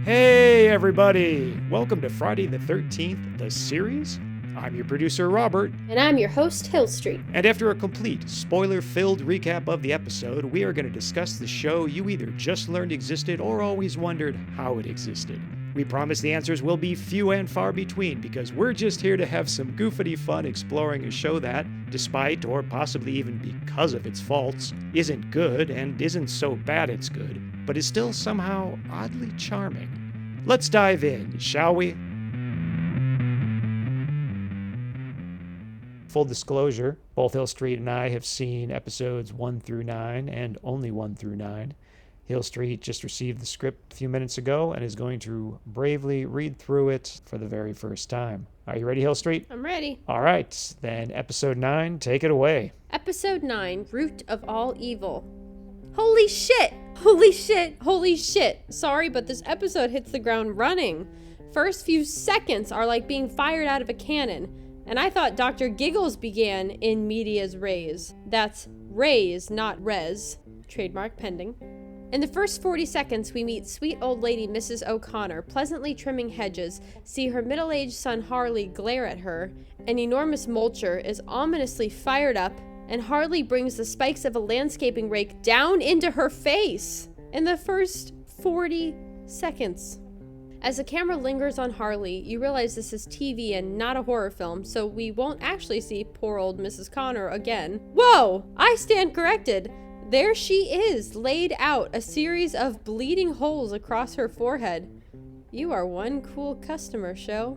Hey everybody! Welcome to Friday the 13th, the series. I'm your producer, Robert. And I'm your host, Hill Street. And after a complete, spoiler-filled recap of the episode, we are going to discuss the show you either just learned existed or always wondered how it existed. We promise the answers will be few and far between because we're just here to have some goofity fun exploring a show that, despite or possibly even because of its faults, isn't good and isn't so bad it's good, but is still somehow oddly charming. Let's dive in, shall we? Full disclosure, both Hill Street and I have seen episodes 1 through 9 and only 1 through 9. Hill Street just received the script a few minutes ago and is going to bravely read through it for the very first time. Are you ready, Hill Street? I'm ready. All right, then episode 9, take it away. Episode 9, Root of All Evil. Holy shit! Holy shit! Holy shit! Sorry, but this episode hits the ground running. First few seconds are like being fired out of a cannon. And I thought Dr. Giggles began in medias res. That's res, not res. Trademark pending. In the first 40 seconds, we meet sweet old lady Mrs. O'Connor pleasantly trimming hedges, see her middle-aged son Harley glare at her, an enormous mulcher is ominously fired up, and Harley brings the spikes of a landscaping rake down into her face in the first 40 seconds. As the camera lingers on Harley, you realize this is TV and not a horror film, so we won't actually see poor old Mrs. Connor again. Whoa! I stand corrected! There she is, laid out, a series of bleeding holes across her forehead. You are one cool customer, show.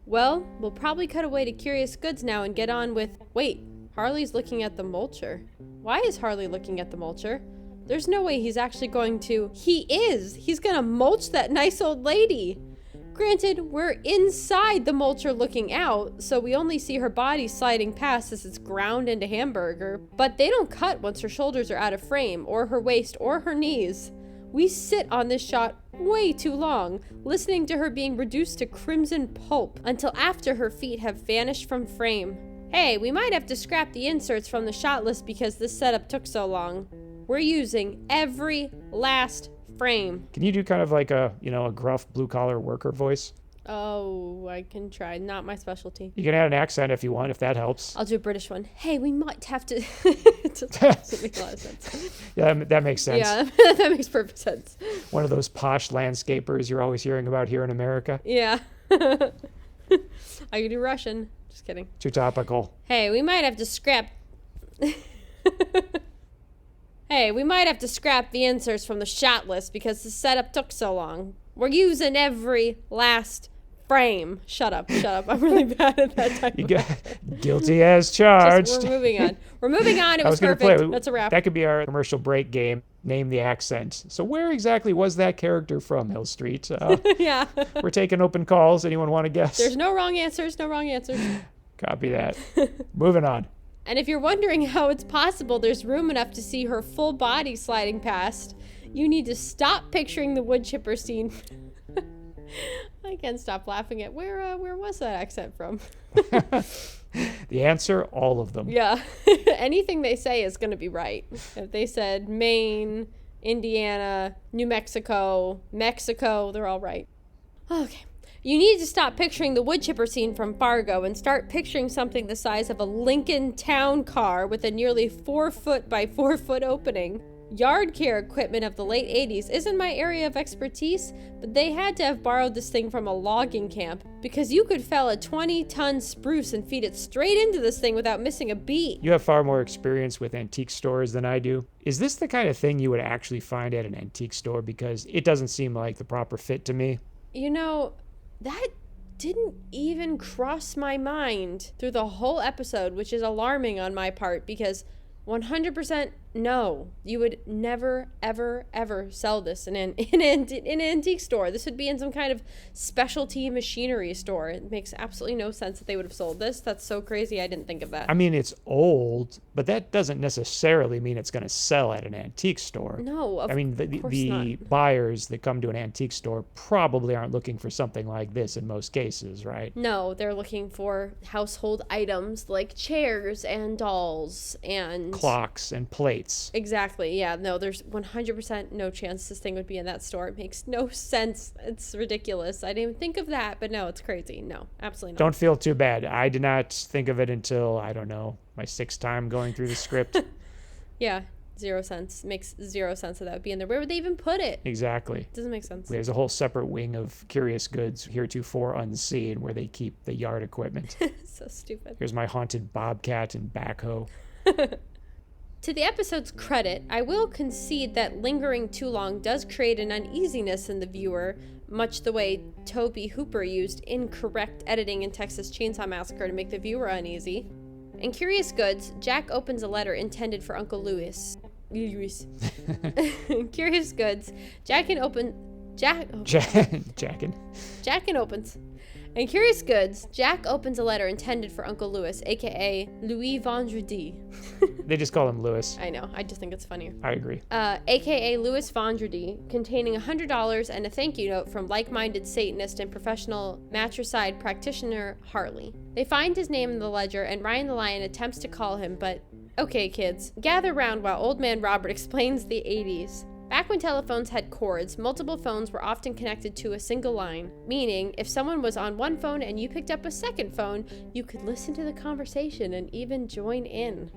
Well, we'll probably cut away to Curious Goods now and get on with... Wait, Harley's looking at the mulcher. Why is Harley looking at the mulcher? There's no way he's actually going to... He is! He's gonna mulch that nice old lady! Granted, we're inside the mulcher looking out, so we only see her body sliding past as it's ground into hamburger, but they don't cut once her shoulders are out of frame, or her waist, or her knees. We sit on this shot way too long, listening to her being reduced to crimson pulp, until after her feet have vanished from frame. Hey, we might have to scrap the inserts from the shot list because this setup took so long. We're using every last frame. Can you do kind of like a gruff blue-collar worker voice? Oh, I can try. Not my specialty. You can add an accent if you want, if that helps. I'll do a British one. Hey, we might have to... It doesn't make a lot of sense. Yeah, that makes sense. Yeah, that makes perfect sense. One of those posh landscapers you're always hearing about here in America. Yeah. I can do Russian. Just kidding. Too topical. Hey, we might have to scrap... Hey, we might have to scrap the inserts from the shot list because the setup took so long. We're using every last frame. Shut up. I'm really bad at that type of guilty as charged. We're moving on. It was perfect. That's a wrap. That could be our commercial break game. Name the accent. So where exactly was that character from, Hill Street? Yeah. We're taking open calls. Anyone want to guess? There's no wrong answers. Copy that. Moving on. And if you're wondering how it's possible there's room enough to see her full body sliding past, you need to stop picturing the wood chipper scene. I can't stop laughing at where was that accent from? The answer, all of them. Yeah. Anything they say is going to be right. If they said Maine, Indiana, New Mexico, they're all right. Okay. You need to stop picturing the wood chipper scene from Fargo and start picturing something the size of a Lincoln Town car with a nearly 4 foot by 4 foot opening. Yard care equipment of the late 80s isn't my area of expertise, but they had to have borrowed this thing from a logging camp because you could fell a 20-ton spruce and feed it straight into this thing without missing a beat. You have far more experience with antique stores than I do. Is this the kind of thing you would actually find at an antique store? Because it doesn't seem like the proper fit to me. You know, that didn't even cross my mind through the whole episode, which is alarming on my part because 100% no, you would never, ever, ever sell this in an antique store. This would be in some kind of specialty machinery store. It makes absolutely no sense that they would have sold this. That's so crazy. I didn't think of that. I mean, it's old, but that doesn't necessarily mean it's going to sell at an antique store. No, of course the not. Buyers that come to an antique store probably aren't looking for something like this in most cases, right? No, they're looking for household items like chairs and dolls and clocks and plates. lights. Exactly. Yeah. No, there's 100% no chance this thing would be in that store. It makes no sense. It's ridiculous. I didn't even think of that, but no, it's crazy. No, absolutely not. Don't feel too bad. I did not think of it until, I don't know, my 6th time going through the script. Yeah. 0 sense. Makes 0 sense that that would be in there. Where would they even put it? Exactly. Doesn't make sense. There's a whole separate wing of curious goods heretofore unseen where they keep the yard equipment. So stupid. Here's my haunted bobcat and backhoe. To the episode's credit, I will concede that lingering too long does create an uneasiness in the viewer, much the way Toby Hooper used incorrect editing in Texas Chainsaw Massacre to make the viewer uneasy. In Curious Goods, Jack opens a letter intended for Uncle Louis. In Curious Goods, Jackin opens. In Curious Goods, Jack opens a letter intended for Uncle Louis, aka Louis Vendredi. They just call him Louis. I know, I just think it's funnier. I agree. AKA Louis Vendredi, containing $100 and a thank you note from like-minded Satanist and professional matricide practitioner Harley. They find his name in the ledger, and Ryan the Lion attempts to call him, but okay, kids, gather round while Old Man Robert explains the 80s. Back when telephones had cords, multiple phones were often connected to a single line, meaning if someone was on one phone and you picked up a second phone, you could listen to the conversation and even join in.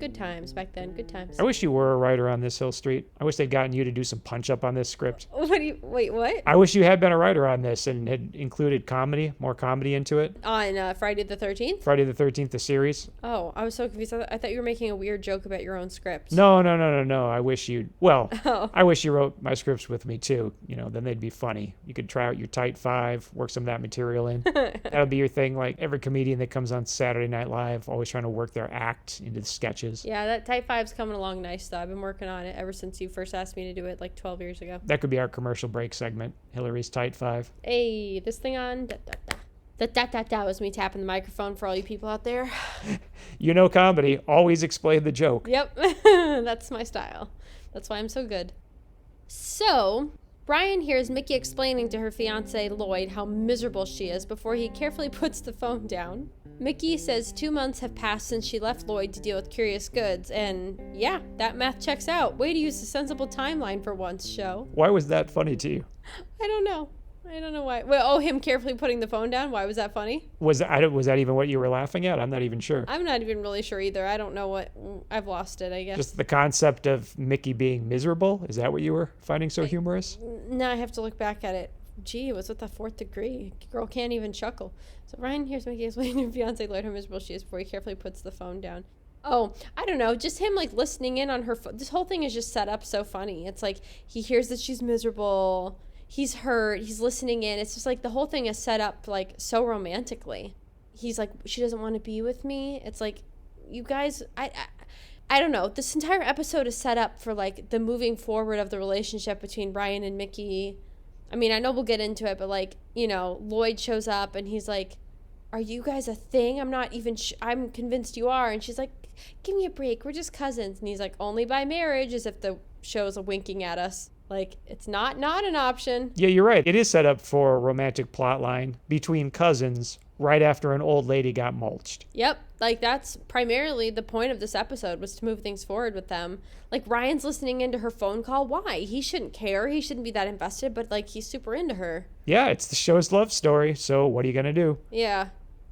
Good times back then, good times. I wish you were a writer on This Hill Street. I wish they'd gotten you to do some punch-up on this script. Wait, what? I wish you had been a writer on this and had included comedy, more comedy into it. On Friday the 13th? Friday the 13th, the series. Oh, I was so confused. I thought you were making a weird joke about your own script. No. I wish you'd... Well, Oh. I wish you wrote my scripts with me, too. You know, then they'd be funny. You could try out your tight 5, work some of that material in. That'll be your thing, like every comedian that comes on Saturday Night Live, always trying to work their act into the sketches. Yeah, that Type 5's coming along nice, though. I've been working on it ever since you first asked me to do it like 12 years ago. That could be our commercial break segment, Hillary's Tight 5. Hey, this thing on? That was me tapping the microphone for all you people out there. You know comedy, always explain the joke. Yep, that's my style. That's why I'm so good. So, Brian hears Mickey explaining to her fiance Lloyd how miserable she is before he carefully puts the phone down. Mickey says 2 months have passed since she left Lloyd to deal with Curious Goods, and yeah, that math checks out. Way to use a sensible timeline for once, show. Why was that funny to you? I don't know why. Well, him carefully putting the phone down. Why was that funny? Was that even what you were laughing at? I'm not even sure. I'm not even really sure either. I don't know what. I've lost it, I guess. Just the concept of Mickey being miserable? Is that what you were finding so humorous? Now I have to look back at it. Gee, what's with the 4th degree? Girl can't even chuckle. So Ryan hears Mickey explaining to her fiance Lloyd how miserable she is before he carefully puts the phone down. Oh, I don't know. Just him like listening in on her. This whole thing is just set up so funny. It's like he hears that she's miserable. He's hurt. He's listening in. It's just like the whole thing is set up like so romantically. He's like, she doesn't want to be with me. It's like, you guys, I don't know. This entire episode is set up for like the moving forward of the relationship between Ryan and Mickey. I mean, I know we'll get into it, but like, you know, Lloyd shows up and he's like, are you guys a thing? I'm not even, I'm convinced you are. And she's like, give me a break. We're just cousins. And he's like, only by marriage, as if the show's winking at us. Like, it's not an option. Yeah, you're right. It is set up for a romantic plot line between cousins right after an old lady got mulched. Yep. Like, that's primarily the point of this episode, was to move things forward with them. Like, Ryan's listening into her phone call. Why? He shouldn't care. He shouldn't be that invested, but, like, he's super into her. Yeah, it's the show's love story, so what are you going to do? Yeah.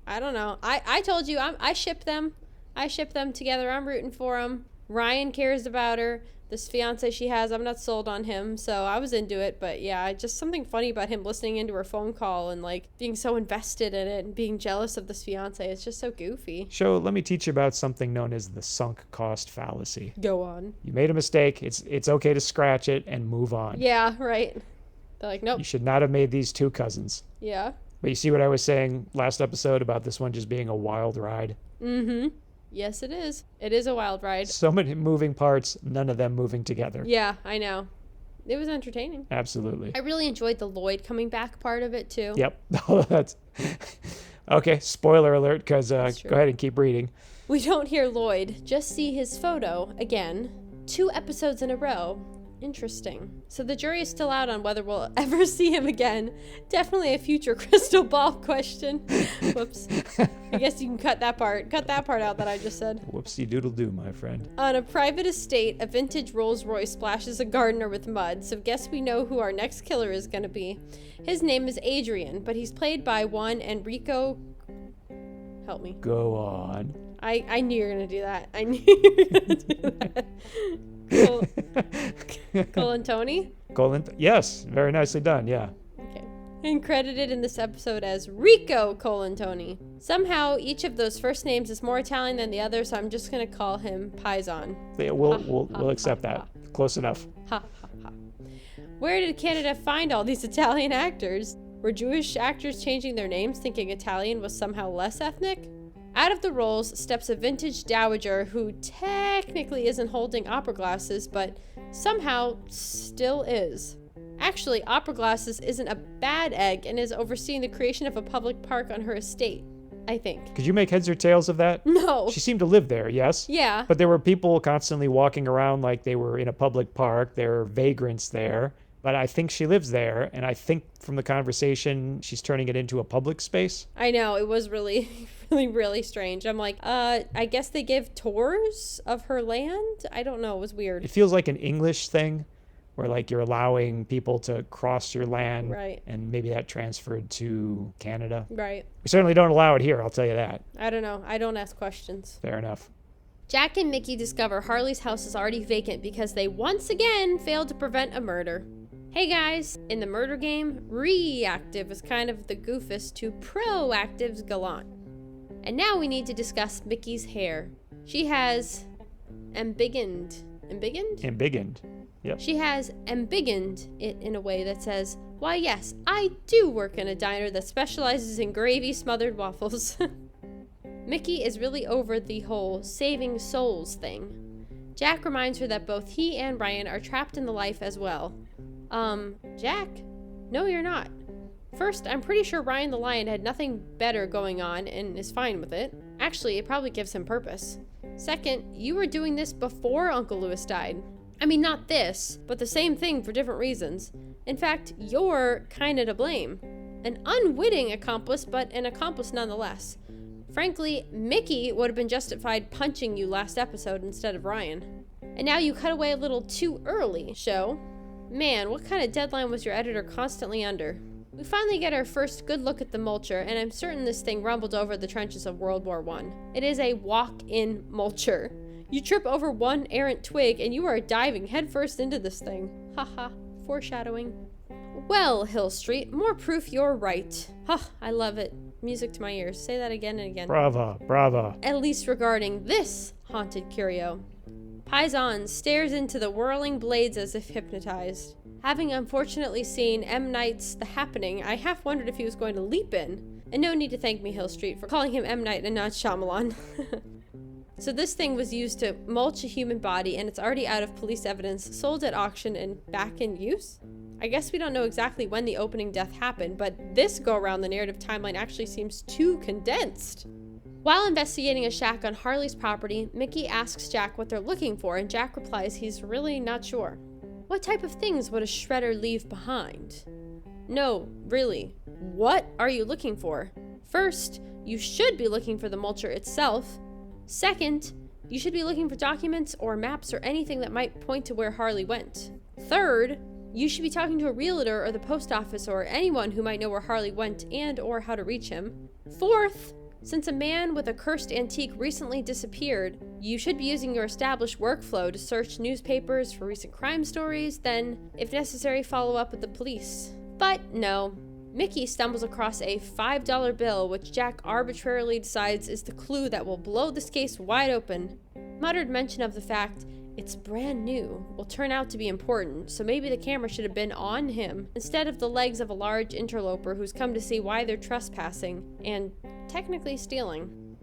I don't know. I told you, I ship them. I ship them together. I'm rooting for them. Ryan cares about her. This fiance she has, I'm not sold on him, so I was into it. But yeah, just something funny about him listening into her phone call and like being so invested in it and being jealous of this fiance. It's just so goofy. So let me teach you about something known as the sunk cost fallacy. Go on. You made a mistake. It's okay to scratch it and move on. Yeah, right. They're like, nope. You should not have made these two cousins. Yeah. But you see what I was saying last episode about this one just being a wild ride? Mm-hmm. Yes, it is. It is a wild ride. So many moving parts, none of them moving together. Yeah, I know. It was entertaining. Absolutely. I really enjoyed the Lloyd coming back part of it, too. Yep. That's okay, spoiler alert, because go ahead and keep reading. We don't hear Lloyd, just see his photo again, 2 episodes in a row, Interesting. So the jury is still out on whether we'll ever see him again. Definitely a future crystal ball question. Whoops. I guess you can cut that part out that I just said. Whoopsie doodle doo, my friend. On a private estate, a vintage Rolls Royce splashes a gardener with mud, so guess we know who our next killer is going to be. His name is Adrian, but he's played by one Enrico... Help me. Go on. I knew you were going to do that. I knew you were going to do that. Colantoni? Yes, very nicely done, yeah. Okay. And credited in this episode as Rico Colantoni. Somehow, each of those first names is more Italian than the other, so I'm just going to call him Paisan. Yeah, we'll accept that. Close enough. Ha, ha, ha. Where did Canada find all these Italian actors? Were Jewish actors changing their names thinking Italian was somehow less ethnic? Out of the roles steps a vintage dowager who technically isn't holding opera glasses, but somehow still is. Actually, opera glasses isn't a bad egg and is overseeing the creation of a public park on her estate, I think. Could you make heads or tails of that? No. She seemed to live there, yes? Yeah. But there were people constantly walking around like they were in a public park. There were vagrants there. But I think she lives there, and I think from the conversation, she's turning it into a public space. I know, it was really, really strange. I'm like, I guess they give tours of her land? I don't know, it was weird. It feels like an English thing, where like you're allowing people to cross your land, right. And maybe that transferred to Canada. Right. We certainly don't allow it here, I'll tell you that. I don't know, I don't ask questions. Fair enough. Jack and Mickey discover Harley's house is already vacant because they once again failed to prevent a murder. Hey guys, in the murder game, reactive is kind of the goofus to proactive's gallant. And now we need to discuss Mickey's hair. She has embiggened. Yep. She has embiggened it in a way that says, why yes, I do work in a diner that specializes in gravy smothered waffles. Mickey is really over the whole saving souls thing. Jack reminds her that both he and Ryan are trapped in the life as well. Jack? No, you're not. First, I'm pretty sure Ryan the Lion had nothing better going on and is fine with it. Actually, it probably gives him purpose. Second, you were doing this before Uncle Lewis died. I mean, not this, but the same thing for different reasons. In fact, you're kinda to blame. An unwitting accomplice, but an accomplice nonetheless. Frankly, Mickey would have been justified punching you last episode instead of Ryan. And now you cut away a little too early, show. Man, what kind of deadline was your editor constantly under? We finally get our first good look at the mulcher, and I'm certain this thing rumbled over the trenches of World War I. It is a walk-in mulcher. You trip over one errant twig, and you are diving headfirst into this thing. Haha, foreshadowing. Well, Hill Street, more proof you're right. Ha, I love it. Music to my ears. Say that again and again. Brava, brava. At least regarding this haunted curio. Paisan stares into the whirling blades as if hypnotized. Having unfortunately seen M. Night's The Happening, I half wondered if he was going to leap in. And no need to thank me, Hill Street, for calling him M. Night and not Shyamalan. So this thing was used to mulch a human body, and it's already out of police evidence, sold at auction, and back in use? I guess we don't know exactly when the opening death happened, but this go-around the narrative timeline actually seems too condensed. While investigating a shack on Harley's property, Mickey asks Jack what they're looking for, and Jack replies he's really not sure. What type of things would a shredder leave behind? No, really, what are you looking for? First, you should be looking for the mulcher itself. Second, you should be looking for documents or maps or anything that might point to where Harley went. Third, you should be talking to a realtor or the post office or anyone who might know where Harley went and or how to reach him. Fourth, since a man with a cursed antique recently disappeared, you should be using your established workflow to search newspapers for recent crime stories, then, if necessary, follow up with the police. But no. Mickey stumbles across a $5 bill, which Jack arbitrarily decides is the clue that will blow this case wide open. Muttered mention of the fact it's brand new will turn out to be important, so maybe the camera should have been on him instead of the legs of a large interloper who's come to see why they're trespassing and technically stealing.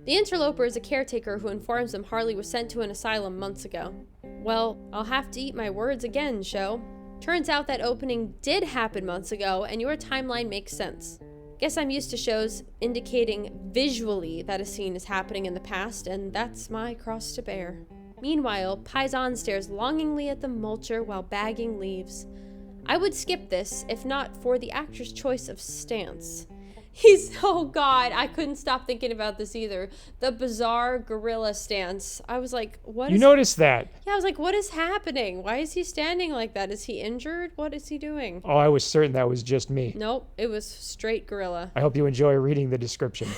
The interloper is a caretaker who informs them Harley was sent to an asylum months ago. Well, I'll have to eat my words again, show. Turns out that opening did happen months ago, and your timeline makes sense. Guess I'm used to shows indicating visually that a scene is happening in the past, and that's my cross to bear. Meanwhile, Paisan stares longingly at the mulcher while bagging leaves. I would skip this if not for the actor's choice of stance. Oh god, I couldn't stop thinking about this either. The bizarre gorilla stance. I was like, what is... You noticed that? Yeah, I was like, what is happening? Why is he standing like that? Is he injured? What is he doing? Oh, I was certain that was just me. Nope, it was straight gorilla. I hope you enjoy reading the description.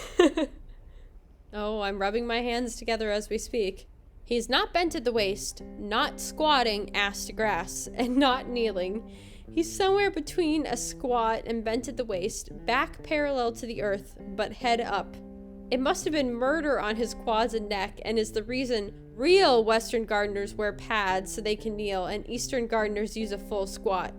Oh, I'm rubbing my hands together as we speak. He's not bent at the waist, not squatting ass to grass, and not kneeling. He's somewhere between a squat and bent at the waist, back parallel to the earth, but head up. It must have been murder on his quads and neck, and is the reason real Western gardeners wear pads so they can kneel, and Eastern gardeners use a full squat.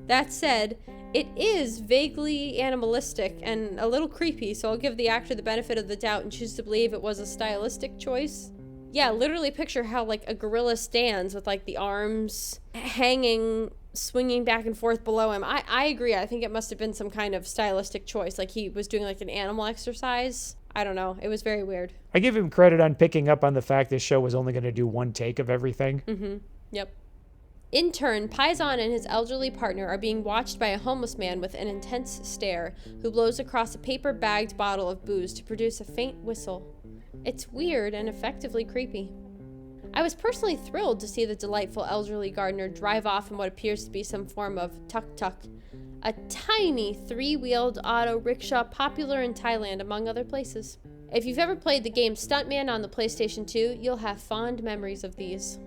That said, it is vaguely animalistic and a little creepy, so I'll give the actor the benefit of the doubt and choose to believe it was a stylistic choice. Yeah, literally picture how, like, a gorilla stands with, like, the arms hanging, swinging back and forth below him. I agree. I think it must have been some kind of stylistic choice. Like, he was doing, like, an animal exercise. I don't know. It was very weird. I give him credit on picking up on the fact this show was only going to do one take of everything. Mm-hmm. Yep. In turn, Paisan and his elderly partner are being watched by a homeless man with an intense stare, who blows across a paper-bagged bottle of booze to produce a faint whistle. It's weird and effectively creepy. I was personally thrilled to see the delightful elderly gardener drive off in what appears to be some form of tuk-tuk, a tiny three-wheeled auto rickshaw popular in Thailand, among other places. If you've ever played the game Stuntman on the PlayStation 2, you'll have fond memories of these.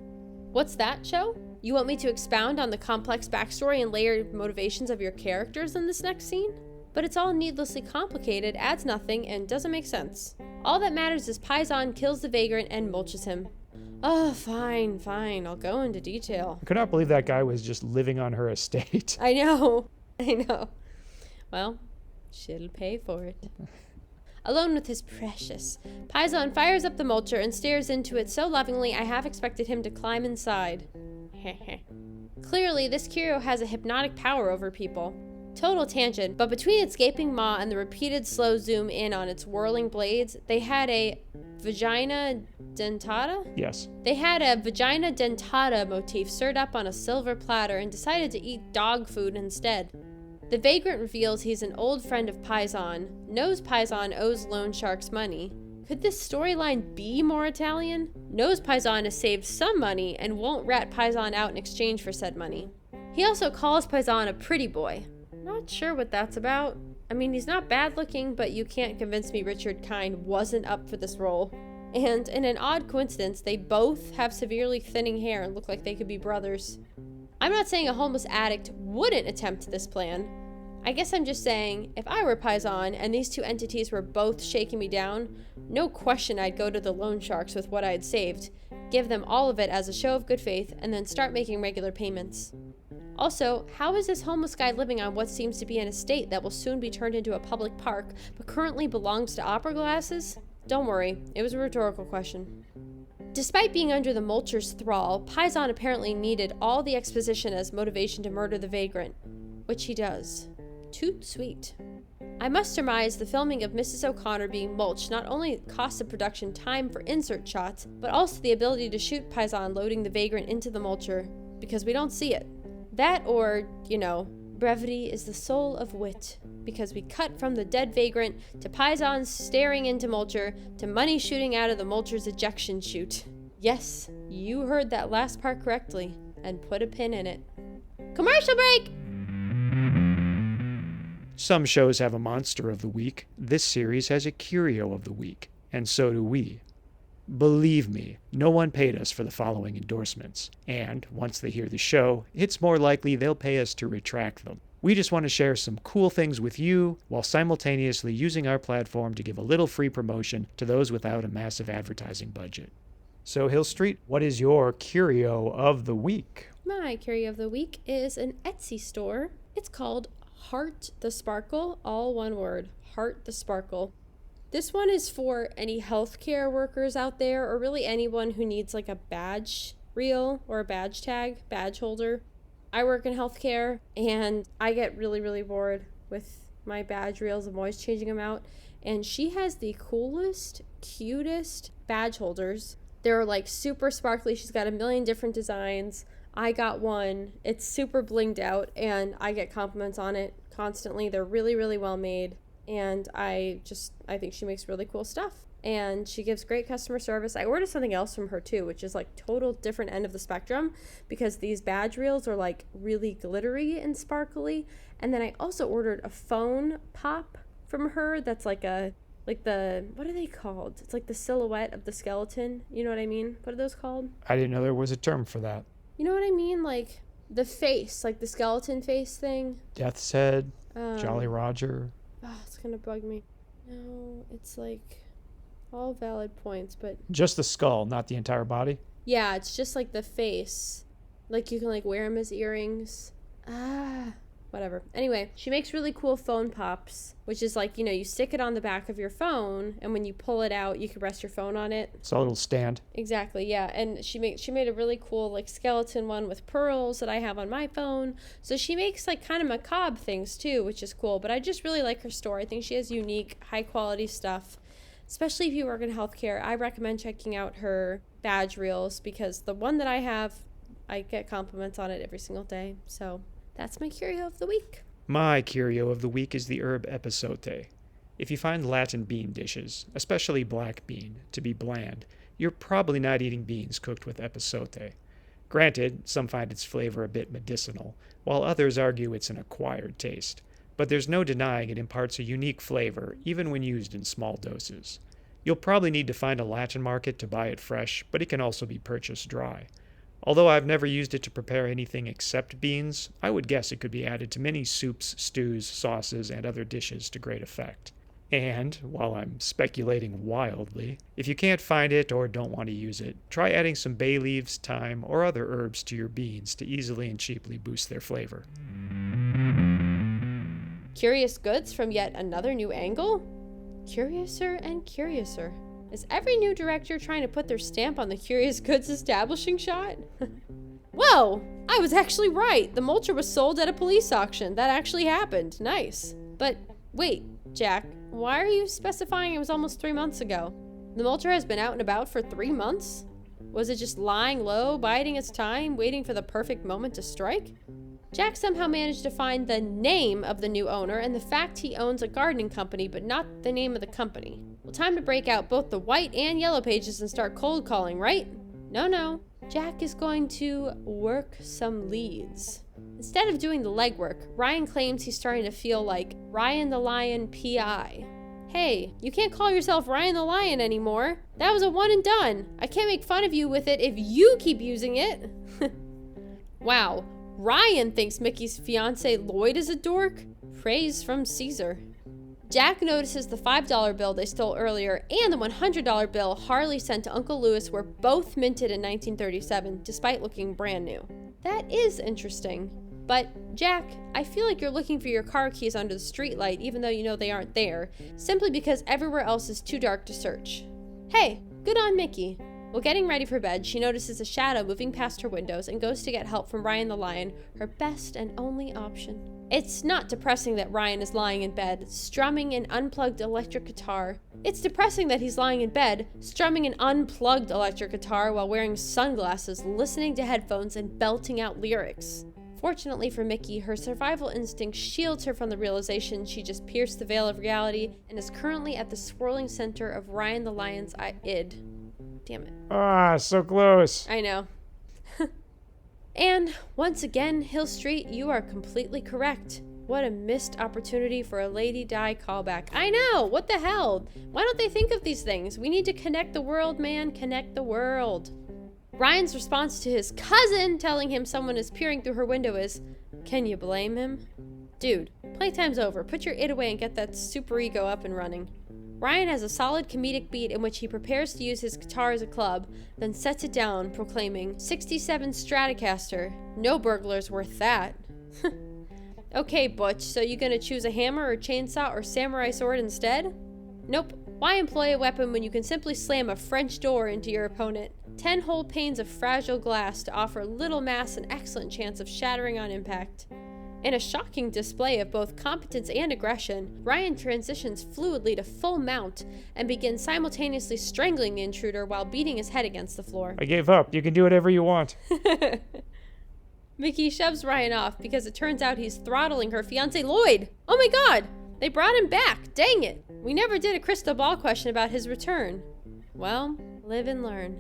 What's that, show? You want me to expound on the complex backstory and layered motivations of your characters in this next scene? But it's all needlessly complicated, adds nothing, and doesn't make sense. All that matters is Paisan kills the vagrant and mulches him. Oh, fine, I'll go into detail. I could not believe that guy was just living on her estate. I know. Well, she'll pay for it. Alone with his precious, Paisan fires up the mulcher and stares into it so lovingly I half expected him to climb inside. Clearly, this curio has a hypnotic power over people. Total tangent, but between its gaping maw and the repeated slow zoom in on its whirling blades, they had a vagina dentata? Yes. They had a vagina dentata motif served up on a silver platter and decided to eat dog food instead. The vagrant reveals he's an old friend of Paisan, knows Paisan owes loan sharks money. Could this storyline be more Italian? Knows Paisan has saved some money and won't rat Paisan out in exchange for said money. He also calls Paisan a pretty boy. Not sure what that's about. I mean, he's not bad looking, but you can't convince me Richard Kind wasn't up for this role. And in an odd coincidence, they both have severely thinning hair and look like they could be brothers. I'm not saying a homeless addict wouldn't attempt this plan. I guess I'm just saying, if I were Paisan and these two entities were both shaking me down, no question I'd go to the loan sharks with what I had saved, give them all of it as a show of good faith, and then start making regular payments. Also, how is this homeless guy living on what seems to be an estate that will soon be turned into a public park, but currently belongs to opera glasses? Don't worry, it was a rhetorical question. Despite being under the mulcher's thrall, Paisan apparently needed all the exposition as motivation to murder the vagrant, which he does. Toot sweet. I must surmise the filming of Mrs. O'Connor being mulched not only cost the production time for insert shots, but also the ability to shoot Paisan loading the vagrant into the mulcher, because we don't see it. That or, brevity is the soul of wit, because we cut from the dead vagrant to Paisan staring into mulcher to money shooting out of the mulcher's ejection chute. Yes, you heard that last part correctly, and put a pin in it. Commercial break! Some shows have a monster of the week. This series has a curio of the week, and so do we. Believe me, no one paid us for the following endorsements, and once they hear the show, it's more likely they'll pay us to retract them. We just want to share some cool things with you while simultaneously using our platform to give a little free promotion to those without a massive advertising budget. So Hill Street, what is your curio of the week? My curio of the week is an Etsy store. It's called Heart the Sparkle, all one word, Heart the Sparkle. This one is for any healthcare workers out there, or really anyone who needs like a badge reel or a badge tag, badge holder. I work in healthcare and I get really, really bored with my badge reels. I'm always changing them out. And she has the coolest, cutest badge holders. They're like super sparkly. She's got a million different designs. I got one. It's super blinged out, and I get compliments on it constantly. They're really, really well made, and I think she makes really cool stuff. And she gives great customer service. I ordered something else from her too, which is like total different end of the spectrum, because these badge reels are like really glittery and sparkly. And then I also ordered a phone pop from her that's like what are they called? It's like the silhouette of the skeleton. You know what I mean? What are those called? I didn't know there was a term for that. You know what I mean? Like the face, like the skeleton face thing. Death's Head, Jolly Roger. Oh, it's gonna bug me. No, it's like all valid points, but just the skull, not the entire body. Yeah, it's just like the face. Like you can like wear them as earrings. Whatever. Anyway, she makes really cool phone pops, which is like, you stick it on the back of your phone, and when you pull it out, you can rest your phone on it. So a little stand. Exactly, yeah. And she made a really cool like skeleton one with pearls that I have on my phone. So she makes like kind of macabre things too, which is cool. But I just really like her store. I think she has unique, high quality stuff. Especially if you work in healthcare, I recommend checking out her badge reels, because the one that I have, I get compliments on it every single day. So that's my curio of the week. My curio of the week is the herb epazote. If you find Latin bean dishes, especially black bean, to be bland, you're probably not eating beans cooked with epazote. Granted, some find its flavor a bit medicinal, while others argue it's an acquired taste. But there's no denying it imparts a unique flavor, even when used in small doses. You'll probably need to find a Latin market to buy it fresh, but it can also be purchased dry. Although I've never used it to prepare anything except beans, I would guess it could be added to many soups, stews, sauces, and other dishes to great effect. And, while I'm speculating wildly, if you can't find it or don't want to use it, try adding some bay leaves, thyme, or other herbs to your beans to easily and cheaply boost their flavor. Curious goods from yet another new angle? Curiouser and curiouser. Is every new director trying to put their stamp on the curious goods establishing shot? Whoa! I was actually right. The mulcher was sold at a police auction. That actually happened. Nice. But wait, Jack, why are you specifying it was almost 3 months ago? The mulcher has been out and about for 3 months? Was it just lying low, biding its time, waiting for the perfect moment to strike? Jack somehow managed to find the name of the new owner and the fact he owns a gardening company, but not the name of the company. Well, time to break out both the white and yellow pages and start cold calling, right? No. Jack is going to work some leads. Instead of doing the legwork, Ryan claims he's starting to feel like Ryan the Lion P.I. Hey, you can't call yourself Ryan the Lion anymore. That was a one and done. I can't make fun of you with it if you keep using it. Wow. Ryan thinks Mickey's fiance Lloyd is a dork? Praise from Caesar. Jack notices the $5 bill they stole earlier and the $100 bill Harley sent to Uncle Lewis were both minted in 1937, despite looking brand new. That is interesting. But, Jack, I feel like you're looking for your car keys under the streetlight even though you know they aren't there, simply because everywhere else is too dark to search. Hey, good on Mickey. While getting ready for bed, she notices a shadow moving past her windows and goes to get help from Ryan the Lion, her best and only option. It's not depressing that Ryan is lying in bed, strumming an unplugged electric guitar. It's depressing that he's lying in bed, strumming an unplugged electric guitar while wearing sunglasses, listening to headphones, and belting out lyrics. Fortunately for Mickey, her survival instinct shields her from the realization she just pierced the veil of reality and is currently at the swirling center of Ryan the Lion's id. Damn it. Ah, so close. I know. And once again, Hill Street, you are completely correct. What a missed opportunity for a Lady Di callback. I know! What the hell? Why don't they think of these things? We need to connect the world, man. Connect the world. Ryan's response to his cousin telling him someone is peering through her window is, can you blame him? Dude, playtime's over. Put your id away and get that superego up and running. Ryan has a solid comedic beat in which he prepares to use his guitar as a club, then sets it down, proclaiming, 67 Stratocaster. No burglar's worth that. Okay, Butch, so you gonna choose a hammer or chainsaw or samurai sword instead? Nope. Why employ a weapon when you can simply slam a French door into your opponent? 10 whole panes of fragile glass to offer little mass an excellent chance of shattering on impact. In a shocking display of both competence and aggression, Ryan transitions fluidly to full mount and begins simultaneously strangling the intruder while beating his head against the floor. I gave up. You can do whatever you want. Mickey shoves Ryan off because it turns out he's throttling her fiancé Lloyd. Oh my god! They brought him back! Dang it! We never did a crystal ball question about his return. Well, live and learn.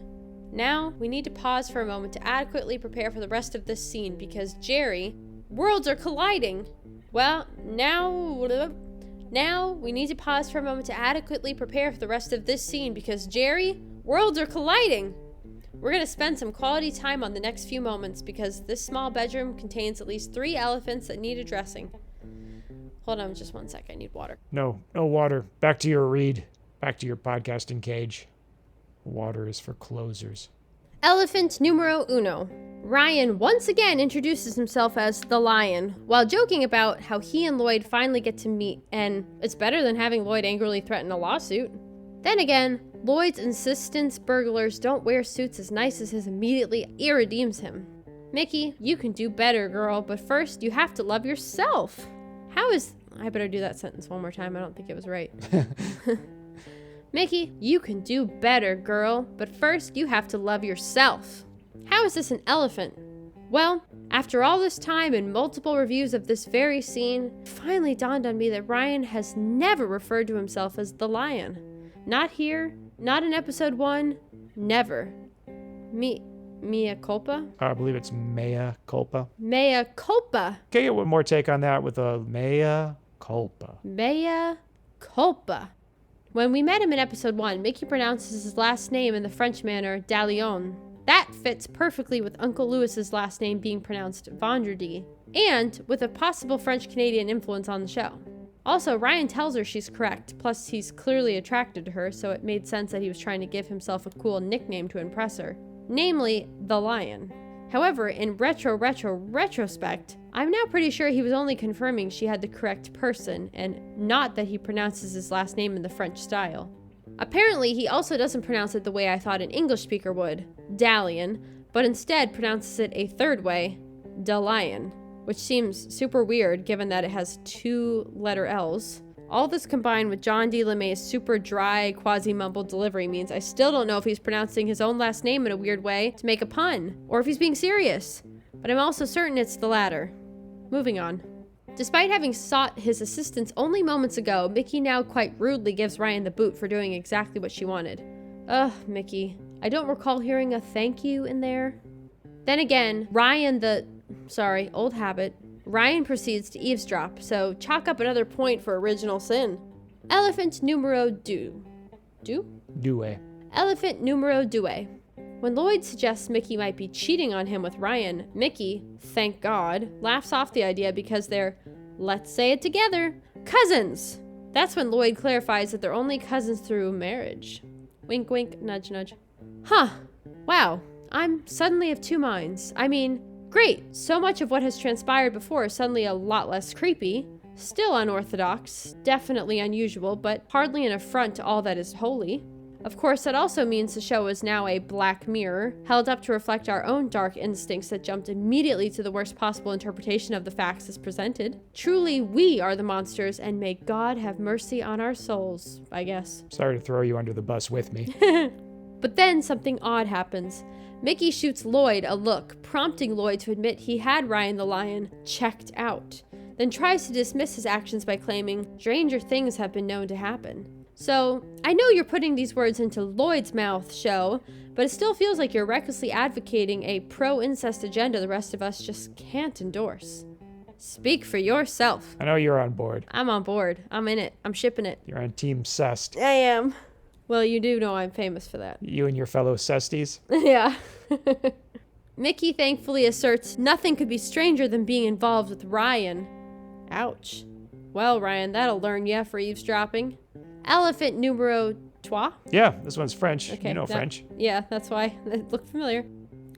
Now, we need to pause for a moment to adequately prepare for the rest of this scene because Jerry... Worlds are colliding! Well, now we need to pause for a moment to adequately prepare for the rest of this scene because Jerry... Worlds are colliding! We're going to spend some quality time on the next few moments because this small bedroom contains at least 3 elephants that need addressing. Hold on just 1 sec, I need water. No water. Back to your read. Back to your podcasting cage. Water is for closers. Elephant numero uno. Ryan once again introduces himself as the Lion, while joking about how he and Lloyd finally get to meet, and it's better than having Lloyd angrily threaten a lawsuit. Then again, Lloyd's insistence burglars don't wear suits as nice as his immediately irredeems him. Mickey, you can do better, girl, but first you have to love yourself. I better do that sentence one more time, I don't think it was right. Mickey, you can do better, girl, but first you have to love yourself. How is this an elephant? Well, after all this time and multiple reviews of this very scene, it finally dawned on me that Ryan has never referred to himself as the Lion. Not here, not in episode 1, never. Mea culpa? I believe it's mea culpa. Mea culpa. Can I get one more take on that with a mea culpa? Mea culpa. When we met him in episode 1, Mickey pronounces his last name in the French manner Dalion. That fits perfectly with Uncle Louis's last name being pronounced Vendredi, and with a possible French-Canadian influence on the show. Also, Ryan tells her she's correct, plus he's clearly attracted to her, so it made sense that he was trying to give himself a cool nickname to impress her, namely, the Lion. However, in retrospect, I'm now pretty sure he was only confirming she had the correct person, and not that he pronounces his last name in the French style. Apparently, he also doesn't pronounce it the way I thought an English speaker would, Dalian, but instead pronounces it a third way, Dalion, which seems super weird given that it has 2 letter L's. All this combined with John D. LeMay's super dry, quasi-mumbled delivery means I still don't know if he's pronouncing his own last name in a weird way to make a pun, or if he's being serious. But I'm also certain it's the latter. Moving on. Despite having sought his assistance only moments ago, Mickey now quite rudely gives Ryan the boot for doing exactly what she wanted. Ugh, Mickey. I don't recall hearing a thank you in there. Then again, old habit. Ryan proceeds to eavesdrop, so chalk up another point for original sin. Elephant numero deux. Due. Elephant numero deux. When Lloyd suggests Mickey might be cheating on him with Ryan, Mickey, thank God, laughs off the idea because they're, let's say it together, cousins. That's when Lloyd clarifies that they're only cousins through marriage. Wink, wink, nudge, nudge. Huh. Wow. I'm suddenly of 2 minds. I mean, great. So much of what has transpired before is suddenly a lot less creepy. Still unorthodox, definitely unusual, but hardly an affront to all that is holy. Of course, that also means the show is now a black mirror, held up to reflect our own dark instincts that jumped immediately to the worst possible interpretation of the facts as presented. Truly, we are the monsters, and may God have mercy on our souls, I guess. Sorry to throw you under the bus with me. But then something odd happens. Mickey shoots Lloyd a look, prompting Lloyd to admit he had Ryan the Lion checked out, then tries to dismiss his actions by claiming, stranger things have been known to happen. So, I know you're putting these words into Lloyd's mouth, show, but it still feels like you're recklessly advocating a pro-incest agenda the rest of us just can't endorse. Speak for yourself. I know you're on board. I'm on board. I'm in it. I'm shipping it. You're on Team Cest. I am. Well, you do know I'm famous for that. You and your fellow Cesties? Yeah. Mickey thankfully asserts nothing could be stranger than being involved with Ryan. Ouch. Well, Ryan, that'll learn ya for eavesdropping. Elephant numero trois? Yeah, this one's French. Okay, you know French. Yeah, that's why it looked familiar.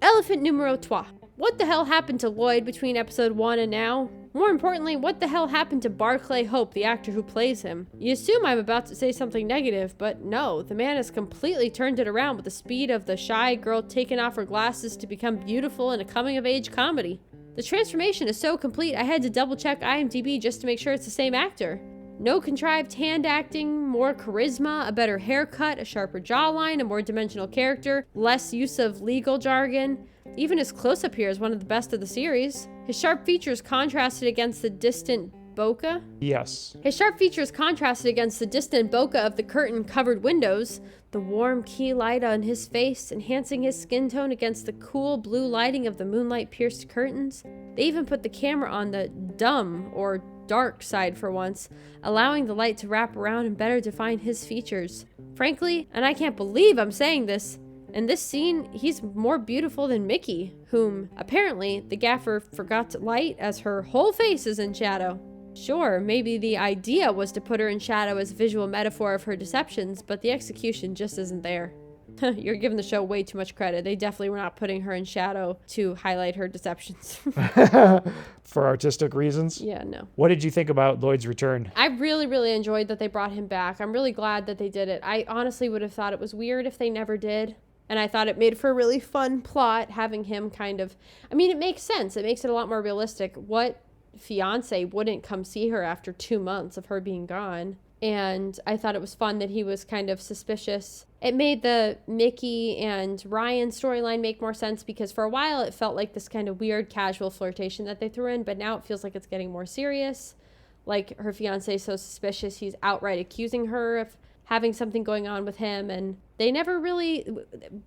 Elephant numero trois. What the hell happened to Lloyd between episode 1 and now? More importantly, what the hell happened to Barclay Hope, the actor who plays him? You assume I'm about to say something negative, but no, the man has completely turned it around with the speed of the shy girl taking off her glasses to become beautiful in a coming-of-age comedy. The transformation is so complete, I had to double check IMDb just to make sure it's the same actor. No contrived hand acting, more charisma, a better haircut, a sharper jawline, a more dimensional character, less use of legal jargon. Even his close-up here is one of the best of the series. His sharp features contrasted against the distant bokeh. Yes. His sharp features contrasted against the distant bokeh of the curtain-covered windows, the warm key light on his face, enhancing his skin tone against the cool blue lighting of the moonlight-pierced curtains. They even put the camera on the dumb, or dark side for once, allowing the light to wrap around and better define his features. Frankly, and I can't believe I'm saying this, in this scene, he's more beautiful than Mickey, whom, apparently, the gaffer forgot to light as her whole face is in shadow. Sure, maybe the idea was to put her in shadow as a visual metaphor of her deceptions, but the execution just isn't there. You're giving the show way too much credit. They definitely were not putting her in shadow to highlight her deceptions. For artistic reasons? Yeah, no. What did you think about Lloyd's return? I really, really enjoyed that they brought him back. I'm really glad that they did it. I honestly would have thought it was weird if they never did. And I thought it made for a really fun plot, having him kind of... I mean, it makes sense. It makes it a lot more realistic. What fiance wouldn't come see her after 2 months of her being gone? And I thought it was fun that he was kind of suspicious. It made the Mickey and Ryan storyline make more sense, because for a while it felt like this kind of weird casual flirtation that they threw in, but now it feels like it's getting more serious. Like, her fiance is so suspicious, he's outright accusing her of having something going on with him, and they never really,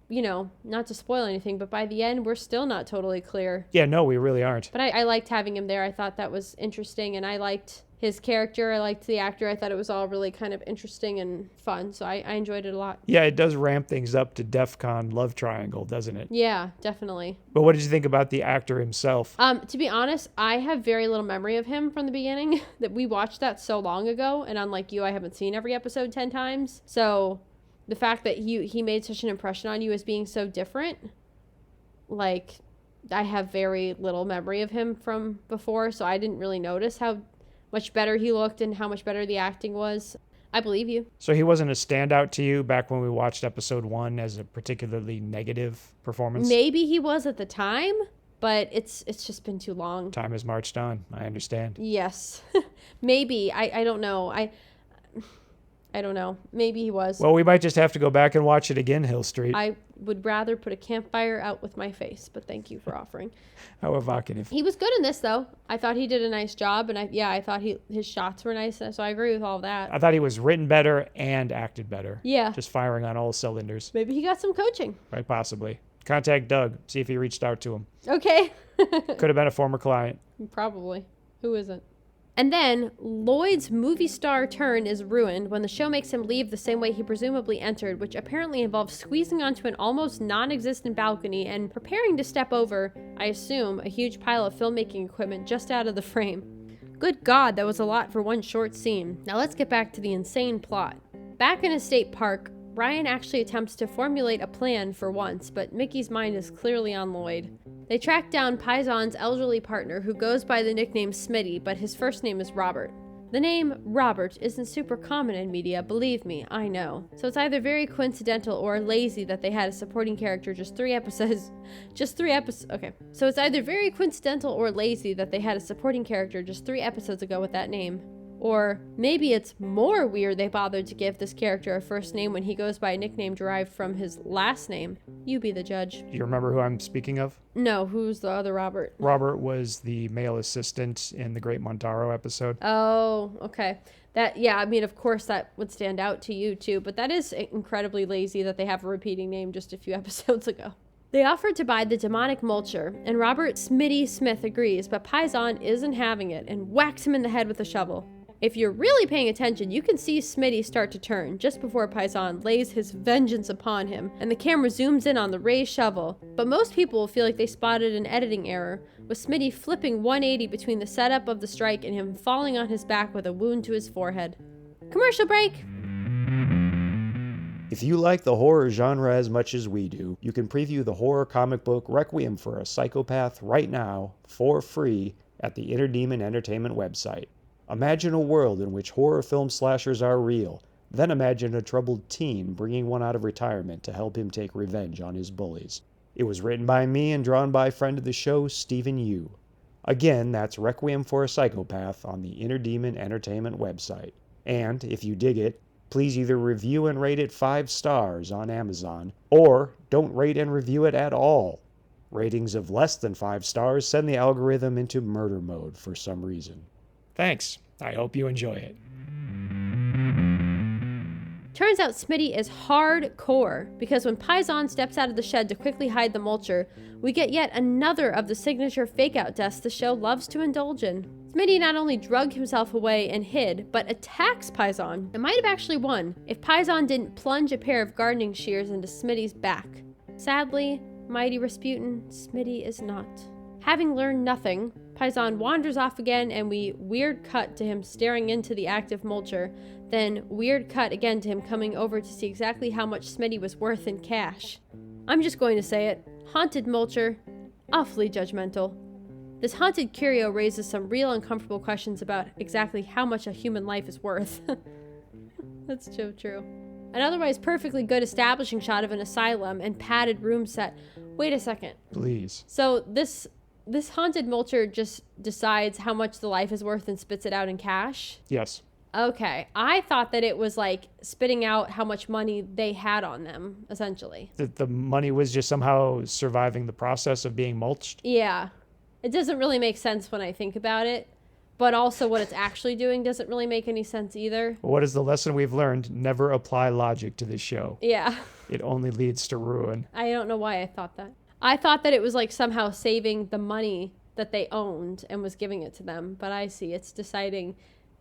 you know, not to spoil anything, but by the end, we're still not totally clear. Yeah, no, we really aren't. But I liked having him there. I thought that was interesting, and I liked his character. I liked the actor. I thought it was all really kind of interesting and fun, so I enjoyed it a lot. Yeah, it does ramp things up to DEF CON love triangle, doesn't it? Yeah, definitely. But what did you think about the actor himself? To be honest, I have very little memory of him from the beginning. That we watched that so long ago, and unlike you, I haven't seen every episode 10 times. So the fact that he made such an impression on you as being so different, like, I have very little memory of him from before, so I didn't really notice how much better he looked and how much better the acting was. I believe you. So he wasn't a standout to you back when we watched episode 1 as a particularly negative performance? Maybe he was at the time, but it's just been too long. Time has marched on. I understand. Yes. Maybe. I don't know. I don't know. Maybe he was. Well, we might just have to go back and watch it again, Hill Street. I would rather put a campfire out with my face, but thank you for offering. How evocative. He was good in this, though. I thought he did a nice job, and I thought his shots were nice, so I agree with all of that. I thought he was written better and acted better. Yeah. Just firing on all cylinders. Maybe he got some coaching. Right, possibly. Contact Doug. See if he reached out to him. Okay. Could have been a former client. Probably. Who isn't? And then, Lloyd's movie star turn is ruined when the show makes him leave the same way he presumably entered, which apparently involves squeezing onto an almost non-existent balcony and preparing to step over, I assume, a huge pile of filmmaking equipment just out of the frame. Good God, that was a lot for one short scene. Now let's get back to the insane plot. Back in a state park, Ryan actually attempts to formulate a plan for once, but Mickey's mind is clearly on Lloyd. They track down Paisan's elderly partner, who goes by the nickname Smitty, but his first name is Robert. The name Robert isn't super common in media, believe me, I know. So it's either very coincidental or lazy that they had a supporting character just 3 episodes. Okay. So it's either very coincidental or lazy that they had a supporting character just 3 episodes ago with that name. Or maybe it's more weird they bothered to give this character a first name when he goes by a nickname derived from his last name. You be the judge. Do you remember who I'm speaking of? No, who's the other Robert? Robert was the male assistant in the Great Montaro episode. Oh, okay. I mean, of course that would stand out to you too, but that is incredibly lazy that they have a repeating name just a few episodes ago. They offered to buy the demonic mulcher, and Robert Smitty Smith agrees, but Paisan isn't having it and whacks him in the head with a shovel. If you're really paying attention, you can see Smitty start to turn just before Paisan lays his vengeance upon him, and the camera zooms in on the raised shovel. But most people will feel like they spotted an editing error, with Smitty flipping 180 between the setup of the strike and him falling on his back with a wound to his forehead. Commercial break! If you like the horror genre as much as we do, you can preview the horror comic book Requiem for a Psychopath right now, for free, at the Inner Demon Entertainment website. Imagine a world in which horror film slashers are real. Then imagine a troubled teen bringing one out of retirement to help him take revenge on his bullies. It was written by me and drawn by friend of the show, Stephen Yu. Again, that's Requiem for a Psychopath on the Inner Demon Entertainment website. And if you dig it, please either review and rate it 5 stars on Amazon, or don't rate and review it at all. Ratings of less than 5 stars send the algorithm into murder mode for some reason. Thanks. I hope you enjoy it. Turns out Smitty is hardcore, because when Paisan steps out of the shed to quickly hide the mulcher, we get yet another of the signature fake-out deaths the show loves to indulge in. Smitty not only drug himself away and hid, but attacks Paisan, and might have actually won if Paisan didn't plunge a pair of gardening shears into Smitty's back. Sadly, mighty Rasputin, Smitty is not. Having learned nothing, Paisan wanders off again, and we weird cut to him staring into the active mulcher, then weird cut again to him coming over to see exactly how much Smitty was worth in cash. I'm just going to say it. Haunted mulcher. Awfully judgmental. This haunted curio raises some real uncomfortable questions about exactly how much a human life is worth. That's so true. An otherwise perfectly good establishing shot of an asylum and padded room set. Wait a second. Please. So this haunted mulcher just decides how much the life is worth and spits it out in cash? Yes. Okay. I thought that it was like spitting out how much money they had on them, essentially. That the money was just somehow surviving the process of being mulched? Yeah. It doesn't really make sense when I think about it. But also what it's actually doing doesn't really make any sense either. What is the lesson we've learned? Never apply logic to this show. Yeah. It only leads to ruin. I don't know why I thought that. I thought that it was like somehow saving the money that they owned and was giving it to them. But I see it's deciding.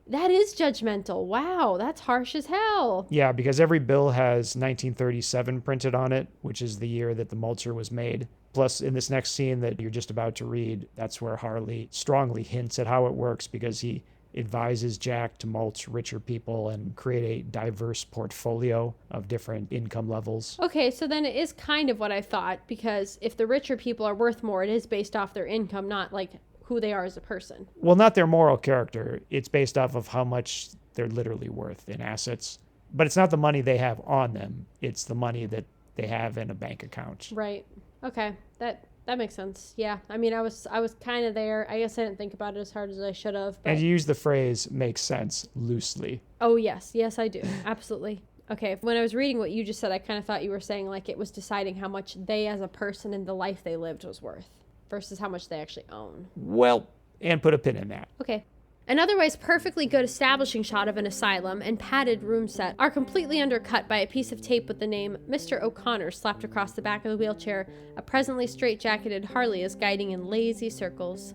That is judgmental. Wow, that's harsh as hell. Yeah, because every bill has 1937 printed on it, which is the year that the mulcher was made. Plus, in this next scene that you're just about to read, that's where Harley strongly hints at how it works, because he advises Jack to mulch richer people and create a diverse portfolio of different income levels. Okay, so then it is kind of what I thought, because if the richer people are worth more, it is based off their income, not like who they are as a person. Well, not their moral character. It's based off of how much they're literally worth in assets. But it's not the money they have on them. It's the money that they have in a bank account. Right. Okay. That makes sense. Yeah. I mean, I was kind of there. I guess I didn't think about it as hard as I should have. But... And you use the phrase "makes sense" loosely. Oh, yes. Yes, I do. Absolutely. Okay. When I was reading what you just said, I kind of thought you were saying like it was deciding how much they as a person and the life they lived was worth versus how much they actually own. Well, and put a pin in that. Okay. An otherwise perfectly good establishing shot of an asylum and padded room set are completely undercut by a piece of tape with the name Mr. O'Connor slapped across the back of the wheelchair a presently straight-jacketed Harley is guiding in lazy circles.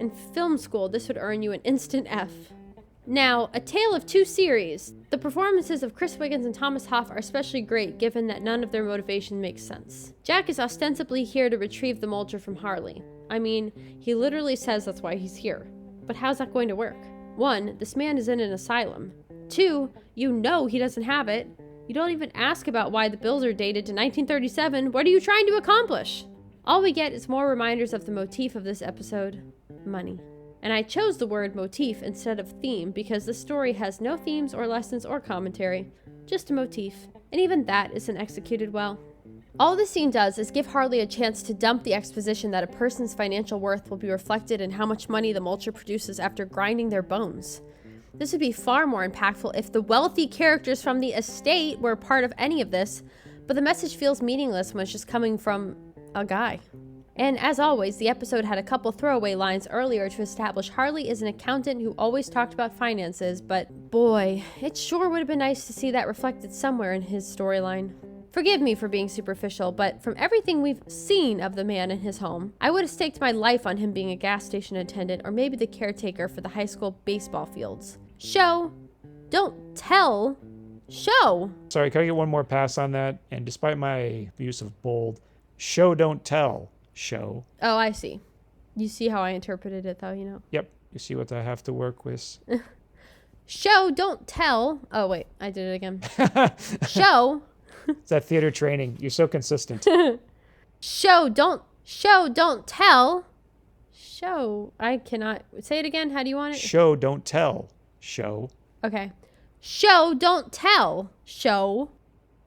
In film school, this would earn you an instant F. Now, A Tale of Two Series. The performances of Chris Wiggins and Thomas Hoff are especially great given that none of their motivation makes sense. Jack is ostensibly here to retrieve the mulcher from Harley. I mean, he literally says that's why he's here. But how's that going to work? 1, this man is in an asylum. 2, you know he doesn't have it. You don't even ask about why the bills are dated to 1937. What are you trying to accomplish? All we get is more reminders of the motif of this episode: money. And I chose the word motif instead of theme because the story has no themes or lessons or commentary, just a motif. And even that isn't executed well. All this scene does is give Harley a chance to dump the exposition that a person's financial worth will be reflected in how much money the mulcher produces after grinding their bones. This would be far more impactful if the wealthy characters from the estate were part of any of this, but the message feels meaningless when it's just coming from a guy. And as always, the episode had a couple throwaway lines earlier to establish Harley is an accountant who always talked about finances, but boy, it sure would have been nice to see that reflected somewhere in his storyline. Forgive me for being superficial, but from everything we've seen of the man in his home, I would have staked my life on him being a gas station attendant or maybe the caretaker for the high school baseball fields. Show, don't tell, show. Sorry, can I get one more pass on that? And despite my use of bold, show, don't tell, show. Oh, I see. You see how I interpreted it though, you know? Yep, you see what I have to work with. Show, don't tell. Oh, wait, I did it again. Show. It's that theater training. You're so consistent. Show, don't tell. Show. I cannot. Say it again. How do you want it? Show, don't tell. Show. Okay. Show, don't tell. Show.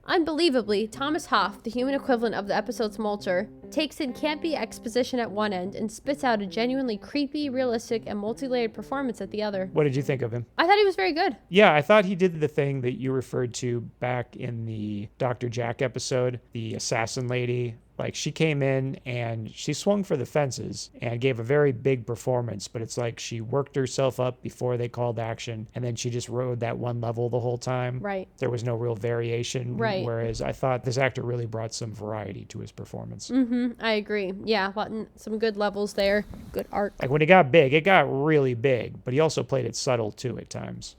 Unbelievably, Thomas Hoff, the human equivalent of the episode's Mulcher, takes in campy exposition at one end and spits out a genuinely creepy, realistic, and multi-layered performance at the other. What did you think of him? I thought he was very good. Yeah, I thought he did the thing that you referred to back in the Dr. Jack episode, the assassin lady. Like, she came in and she swung for the fences and gave a very big performance, but it's like she worked herself up before they called action, and then she just rode that one level the whole time. Right. There was no real variation. Right. Whereas I thought this actor really brought some variety to his performance. I agree. Yeah, some good levels there. Good art. Like, when it got big, it got really big, but he also played it subtle too at times.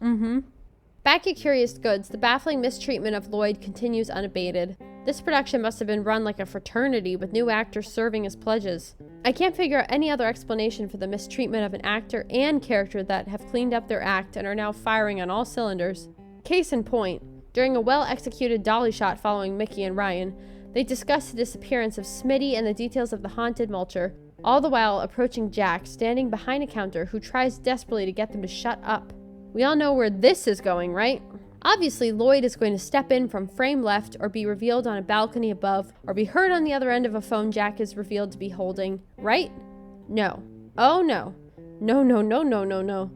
Back at Curious Goods, the baffling mistreatment of Lloyd continues unabated. This production must have been run like a fraternity with new actors serving as pledges. I can't figure out any other explanation for the mistreatment of an actor and character that have cleaned up their act and are now firing on all cylinders. Case in point, during a well-executed dolly shot following Mickey and Ryan, they discuss the disappearance of Smitty and the details of the haunted Mulcher, all the while approaching Jack, standing behind a counter, who tries desperately to get them to shut up. We all know where this is going, right? Obviously, Lloyd is going to step in from frame left, or be revealed on a balcony above, or be heard on the other end of a phone Jack is revealed to be holding, right? No. Oh no. No.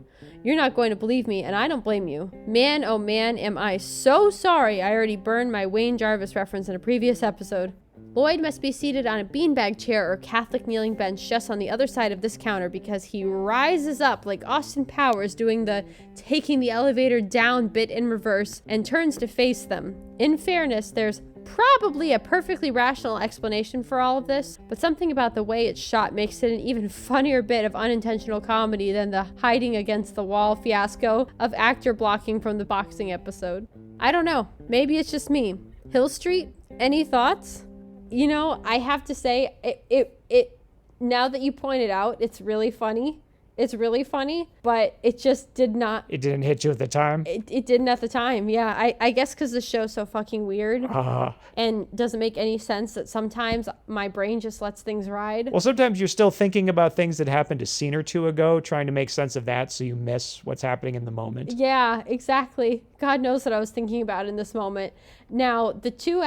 You're not going to believe me, and I don't blame you. Man, oh man, am I so sorry I already burned my Wayne Jarvis reference in a previous episode. Lloyd must be seated on a beanbag chair or Catholic kneeling bench just on the other side of this counter, because he rises up like Austin Powers doing the taking the elevator down bit in reverse and turns to face them. In fairness, there's probably a perfectly rational explanation for all of this, but something about the way it's shot makes it an even funnier bit of unintentional comedy than the hiding against the wall fiasco of actor blocking from the boxing episode. I don't know. Maybe it's just me. Hill Street? Any thoughts? You know, I have to say, it now that you point it out, it's really funny. It's really funny, but it just did not... It didn't hit you at the time? It didn't at the time, yeah. I guess because the show's so fucking weird and doesn't make any sense that sometimes my brain just lets things ride. Well, sometimes you're still thinking about things that happened a scene or two ago, trying to make sense of that so you miss what's happening in the moment. Yeah, exactly. God knows what I was thinking about in this moment. Now, the two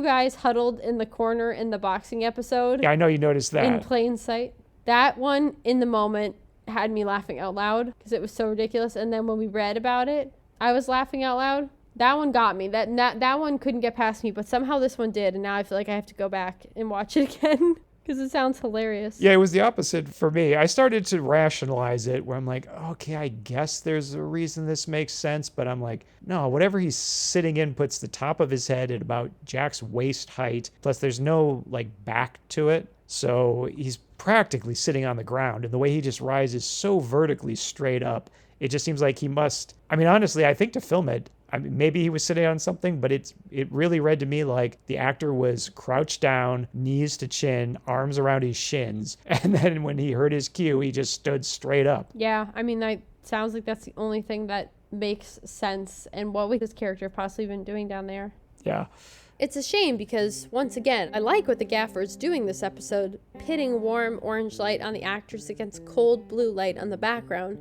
guys huddled in the corner in the boxing episode. Yeah, I know you noticed that. In plain sight. That one, in the moment, had me laughing out loud because it was so ridiculous. And then when we read about it, I was laughing out loud. That one got me. That one couldn't get past me, but somehow this one did. And now I feel like I have to go back and watch it again because it sounds hilarious. Yeah, it was the opposite for me. I started to rationalize it where I'm like, okay, I guess there's a reason this makes sense. But I'm like, no, whatever he's sitting in puts the top of his head at about Jack's waist height. Plus there's no like back to it. So he's practically sitting on the ground, and the way he just rises so vertically straight up, it just seems like he must... I mean, honestly, I think to film it, I mean, maybe he was sitting on something, but it really read to me like the actor was crouched down, knees to chin, arms around his shins, and then when he heard his cue, he just stood straight up. Yeah, I mean, that sounds like that's the only thing that makes sense, and what would this character possibly been doing down there? Yeah. It's a shame because, once again, I like what the gaffer's doing this episode, pitting warm orange light on the actors against cold blue light on the background.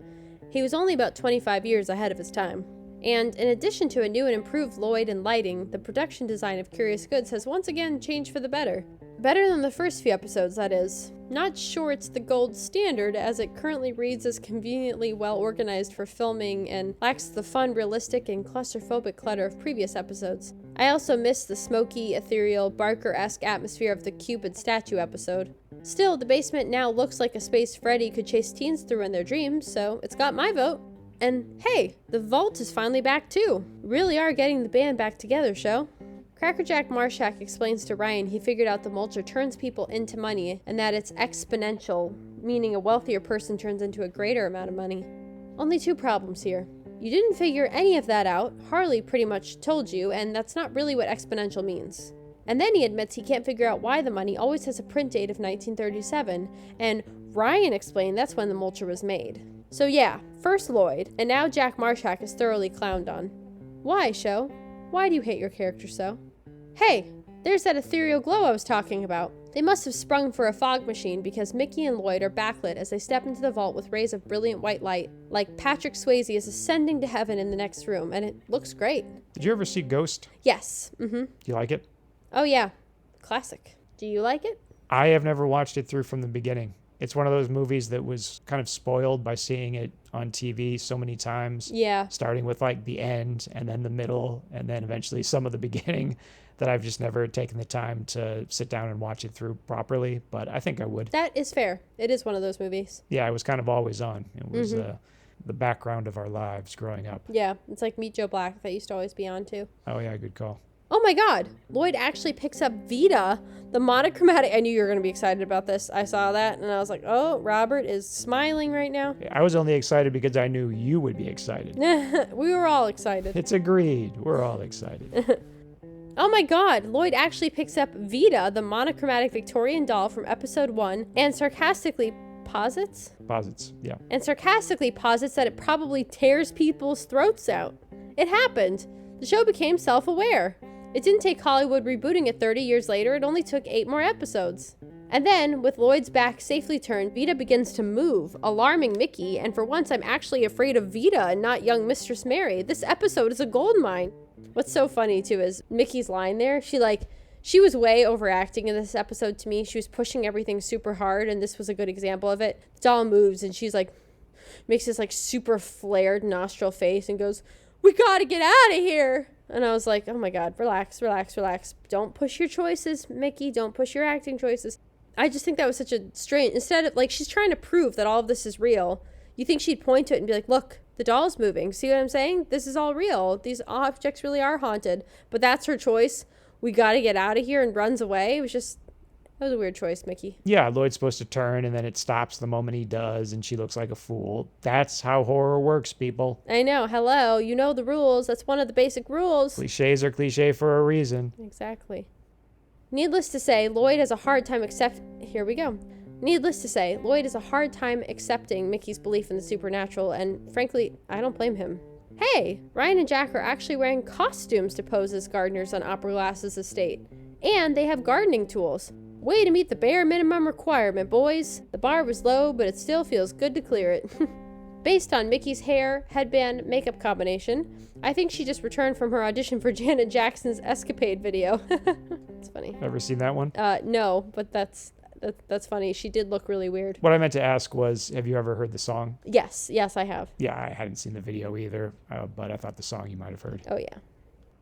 He was only about 25 years ahead of his time. And in addition to a new and improved Lloyd and lighting, the production design of Curious Goods has once again changed for the better. Better than the first few episodes, that is. Not sure it's the gold standard, as it currently reads as conveniently well organized for filming and lacks the fun, realistic, and claustrophobic clutter of previous episodes. I also miss the smoky, ethereal, Barker-esque atmosphere of the Cupid statue episode. Still, the basement now looks like a space Freddy could chase teens through in their dreams, so it's got my vote. And hey, the vault is finally back too. Really are getting the band back together, show. Crackerjack Marshak explains to Ryan he figured out the Mulcher turns people into money and that it's exponential, meaning a wealthier person turns into a greater amount of money. Only two problems here. You didn't figure any of that out, Harley pretty much told you, and that's not really what exponential means. And then he admits he can't figure out why the money always has a print date of 1937, and Ryan explained that's when the Mulcher was made. So yeah, first Lloyd, and now Jack Marshak is thoroughly clowned on. Why, show? Why do you hate your character so? Hey, there's that ethereal glow I was talking about. They must have sprung for a fog machine because Mickey and Lloyd are backlit as they step into the vault with rays of brilliant white light, like Patrick Swayze is ascending to heaven in the next room, and it looks great. Did you ever see Ghost? Yes. Do you like it? Oh yeah. Classic. Do you like it? I have never watched it through from the beginning. It's one of those movies that was kind of spoiled by seeing it on TV so many times. Yeah. Starting with like the end and then the middle and then eventually some of the beginning, that I've just never taken the time to sit down and watch it through properly, but I think I would. That is fair. It is one of those movies. Yeah, it was kind of always on. It was the background of our lives growing up. Yeah, it's like Meet Joe Black that used to always be on too. Oh yeah, good call. Oh my god, Lloyd actually picks up Vita, the monochromatic. I knew you were going to be excited about this. I saw that and I was like, oh, Robert is smiling right now. I was only excited because I knew you would be excited. We were all excited. It's agreed. We're all excited. Oh my god, Lloyd actually picks up Vita, the monochromatic Victorian doll from episode 1, and sarcastically posits that it probably tears people's throats out. It happened. The show became self-aware. It didn't take Hollywood rebooting it 30 years later, it only took 8 more episodes. And then, with Lloyd's back safely turned, Vita begins to move, alarming Mickey, and for once I'm actually afraid of Vita and not young Mistress Mary. This episode is a goldmine. What's so funny, too, is Mickey's line there. She was way overacting in this episode to me. She was pushing everything super hard, and this was a good example of it. The doll moves, and she's like, makes this like super flared nostril face and goes, "We gotta get out of here." And I was like, oh my god, relax, relax, relax. Don't push your choices, Mickey. Don't push your acting choices. I just think that was such a strange, instead of, like, she's trying to prove that all of this is real. You think she'd point to it and be like, look, the doll's moving. See what I'm saying? This is all real. These objects really are haunted. But that's her choice. We got to get out of here, and runs away. It was a weird choice, Mickey. Yeah, Lloyd's supposed to turn, and then it stops the moment he does, and she looks like a fool. That's how horror works, people. I know. Hello. You know the rules. That's one of the basic rules. Cliches are cliche for a reason. Exactly. Needless to say, Lloyd has a hard time accepting Mickey's belief in the supernatural, and frankly, I don't blame him. Hey, Ryan and Jack are actually wearing costumes to pose as gardeners on Opera Glass's estate. And they have gardening tools. Way to meet the bare minimum requirement, boys. The bar was low, but it still feels good to clear it. Based on Mickey's hair, headband, makeup combination, I think she just returned from her audition for Janet Jackson's Escapade video. It's funny. Ever seen that one? No, but that's funny. She did look really weird. What I meant to ask was, have you ever heard the song? Yes, I have. Yeah, I hadn't seen the video either, but I thought the song you might have heard. Oh, yeah.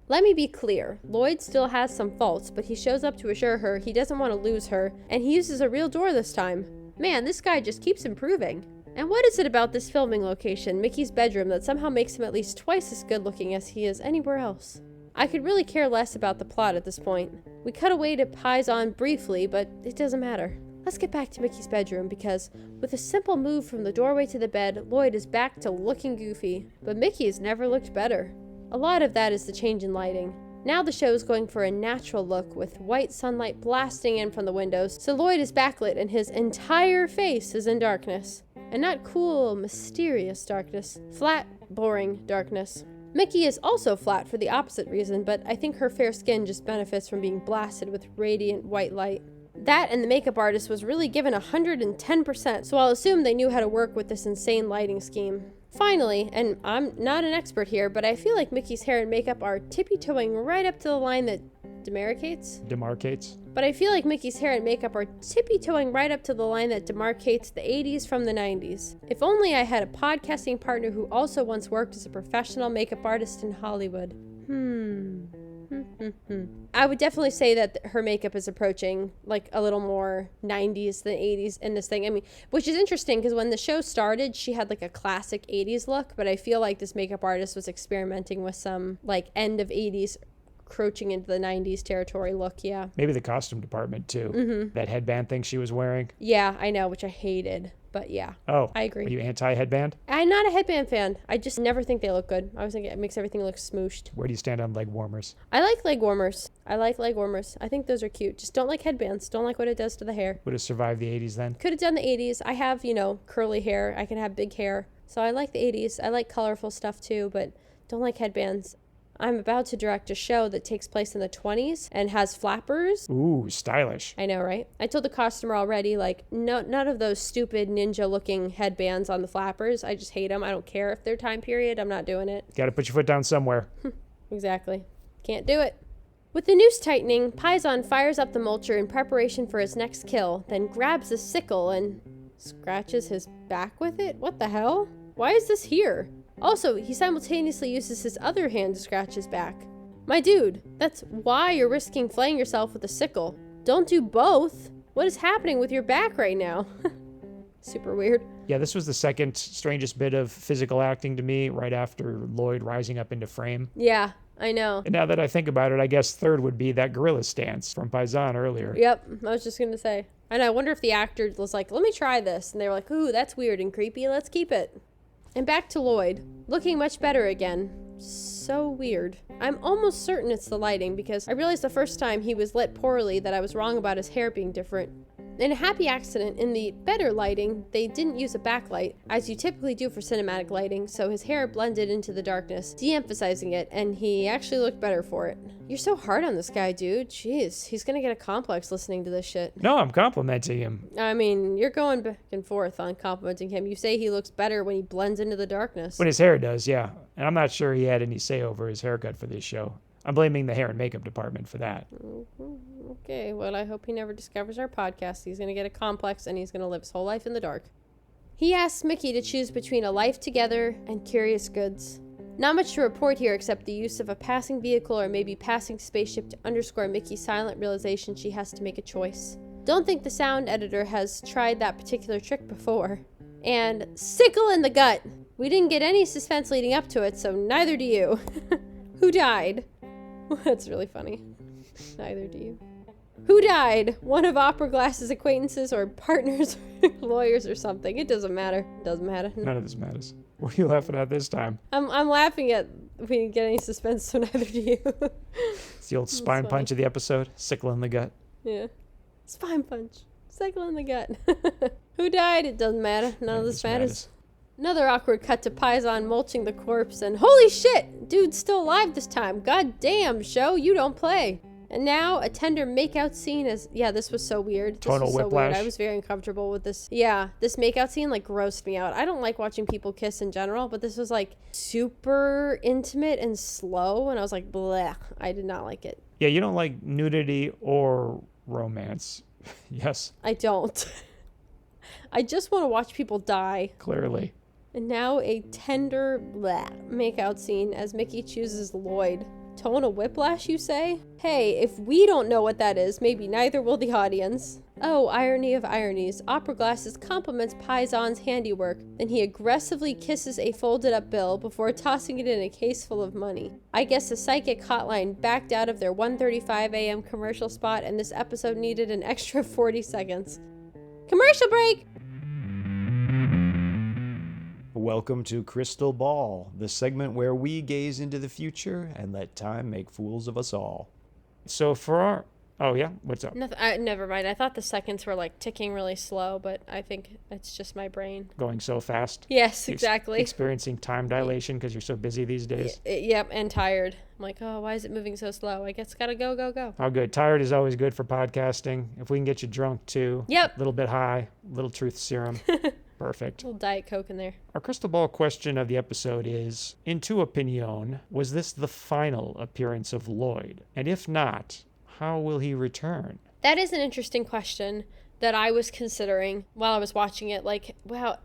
Let me be clear. Lloyd still has some faults, but he shows up to assure her he doesn't want to lose her, and he uses a real door this time. Man, this guy just keeps improving. And what is it about this filming location, Mickey's bedroom, that somehow makes him at least twice as good looking as he is anywhere else? I could really care less about the plot at this point. We cut away to Paisan briefly, but it doesn't matter. Let's get back to Mickey's bedroom, because with a simple move from the doorway to the bed, Lloyd is back to looking goofy. But Mickey has never looked better. A lot of that is the change in lighting. Now the show is going for a natural look with white sunlight blasting in from the windows, so Lloyd is backlit and his entire face is in darkness. And not cool, mysterious darkness. Flat, boring darkness. Mickey is also flat for the opposite reason, but I think her fair skin just benefits from being blasted with radiant white light. That and the makeup artist was really given 110%, so I'll assume they knew how to work with this insane lighting scheme. Finally, and I'm not an expert here, but I feel like Mickey's hair and makeup are tippy-toeing right up to the line that demarcates? But I feel like Mickey's hair and makeup are tippy-toeing right up to the line that demarcates the 80s from the 90s. If only I had a podcasting partner who also once worked as a professional makeup artist in Hollywood. I would definitely say that her makeup is approaching like a little more 90s than 80s in this thing. I mean, which is interesting because when the show started, she had like a classic 80s look, but I feel like this makeup artist was experimenting with some like end of 80s encroaching into the 90s territory look. Yeah, maybe the costume department too. That headband thing she was wearing. Yeah, I know, which I hated, but yeah. Oh, I agree. Are you anti-headband? I'm not a headband fan. I just never think they look good. I always think it makes everything look smooshed. Where do you stand on leg warmers? I like leg warmers. I think those are cute. Just don't like headbands. Don't like what it does to the hair. Would have survived the 80s then? Could have done the 80s. I have, curly hair. I can have big hair. So I like the 80s. I like colorful stuff too, but don't like headbands. I'm about to direct a show that takes place in the 20s and has flappers. Ooh, stylish. I know, right? I told the customer already, like, no, none of those stupid ninja-looking headbands on the flappers. I just hate them. I don't care if they're time period. I'm not doing it. Gotta put your foot down somewhere. Exactly. Can't do it. With the noose tightening, Paisan fires up the mulcher in preparation for his next kill, then grabs a sickle and scratches his back with it? What the hell? Why is this here? Also, he simultaneously uses his other hand to scratch his back. My dude, that's why you're risking flaying yourself with a sickle. Don't do both. What is happening with your back right now? Super weird. Yeah, this was the second strangest bit of physical acting to me, right after Lloyd rising up into frame. Yeah, I know. And now that I think about it, I guess third would be that gorilla stance from Paisan earlier. Yep, I was just gonna say. And I wonder if the actor was like, let me try this. And they were like, ooh, that's weird and creepy. Let's keep it. And back to Lloyd, looking much better again. So weird. I'm almost certain it's the lighting because I realized the first time he was lit poorly that I was wrong about his hair being different. In a happy accident, in the better lighting, they didn't use a backlight, as you typically do for cinematic lighting, so his hair blended into the darkness, de-emphasizing it, and he actually looked better for it. You're so hard on this guy, dude. Jeez, he's gonna get a complex listening to this shit. No, I'm complimenting him. I mean, you're going back and forth on complimenting him. You say he looks better when he blends into the darkness. When his hair does, yeah. And I'm not sure he had any say over his haircut for this show. I'm blaming the hair and makeup department for that. Okay, well, I hope he never discovers our podcast. He's going to get a complex and he's going to live his whole life in the dark. He asks Mickey to choose between a life together and curious goods. Not much to report here except the use of a passing vehicle or maybe passing spaceship to underscore Mickey's silent realization she has to make a choice. Don't think the sound editor has tried that particular trick before. And sickle in the gut. We didn't get any suspense leading up to it, so neither do you. Who died? That's really funny. Neither do you. Who died? One of Opera Glass's acquaintances or partners, lawyers or something. It doesn't matter. It doesn't matter. None of this matters. What are you laughing at this time? I'm laughing at we didn't get any suspense, so neither do you. It's the old spine punch of the episode. Sickle in the gut. Yeah. Spine punch. Sickle in the gut. Who died? It doesn't matter. None of this matters. Another awkward cut to Paisan mulching the corpse and holy shit! Dude's still alive this time. God damn, show, you don't play. And now a tender makeout scene is, yeah, this was so weird. Total whiplash. I was very uncomfortable with this. Yeah, this makeout scene like grossed me out. I don't like watching people kiss in general, but this was like super intimate and slow and I was like, bleh. I did not like it. Yeah, you don't like nudity or romance. Yes. I don't. I just want to watch people die. Clearly. And now a tender makeout scene as Mickey chooses Lloyd. Tonal whiplash, you say? Hey, if we don't know what that is, maybe neither will the audience. Oh, irony of ironies. Opera Glasses compliments Paisan's handiwork, then he aggressively kisses a folded up bill before tossing it in a case full of money. I guess the psychic hotline backed out of their 1:35 a.m. commercial spot and this episode needed an extra 40 seconds. Commercial break! Welcome to Crystal Ball, the segment where we gaze into the future and let time make fools of us all. So for our... Oh, yeah? What's up? Never mind. I thought the seconds were like ticking really slow, but I think it's just my brain. Going so fast? Yes, exactly. Experiencing time dilation because you're so busy these days? Yep, and tired. I'm like, oh, why is it moving so slow? I guess gotta go, go, go. Oh, good. Tired is always good for podcasting. If we can get you drunk, too. Yep. A little bit high. A little truth serum. Perfect. A little Diet Coke in there. Our crystal ball question of the episode is, in tu opinion, was this the final appearance of Lloyd? And if not, how will he return? That is an interesting question that I was considering while I was watching it. Like, wow,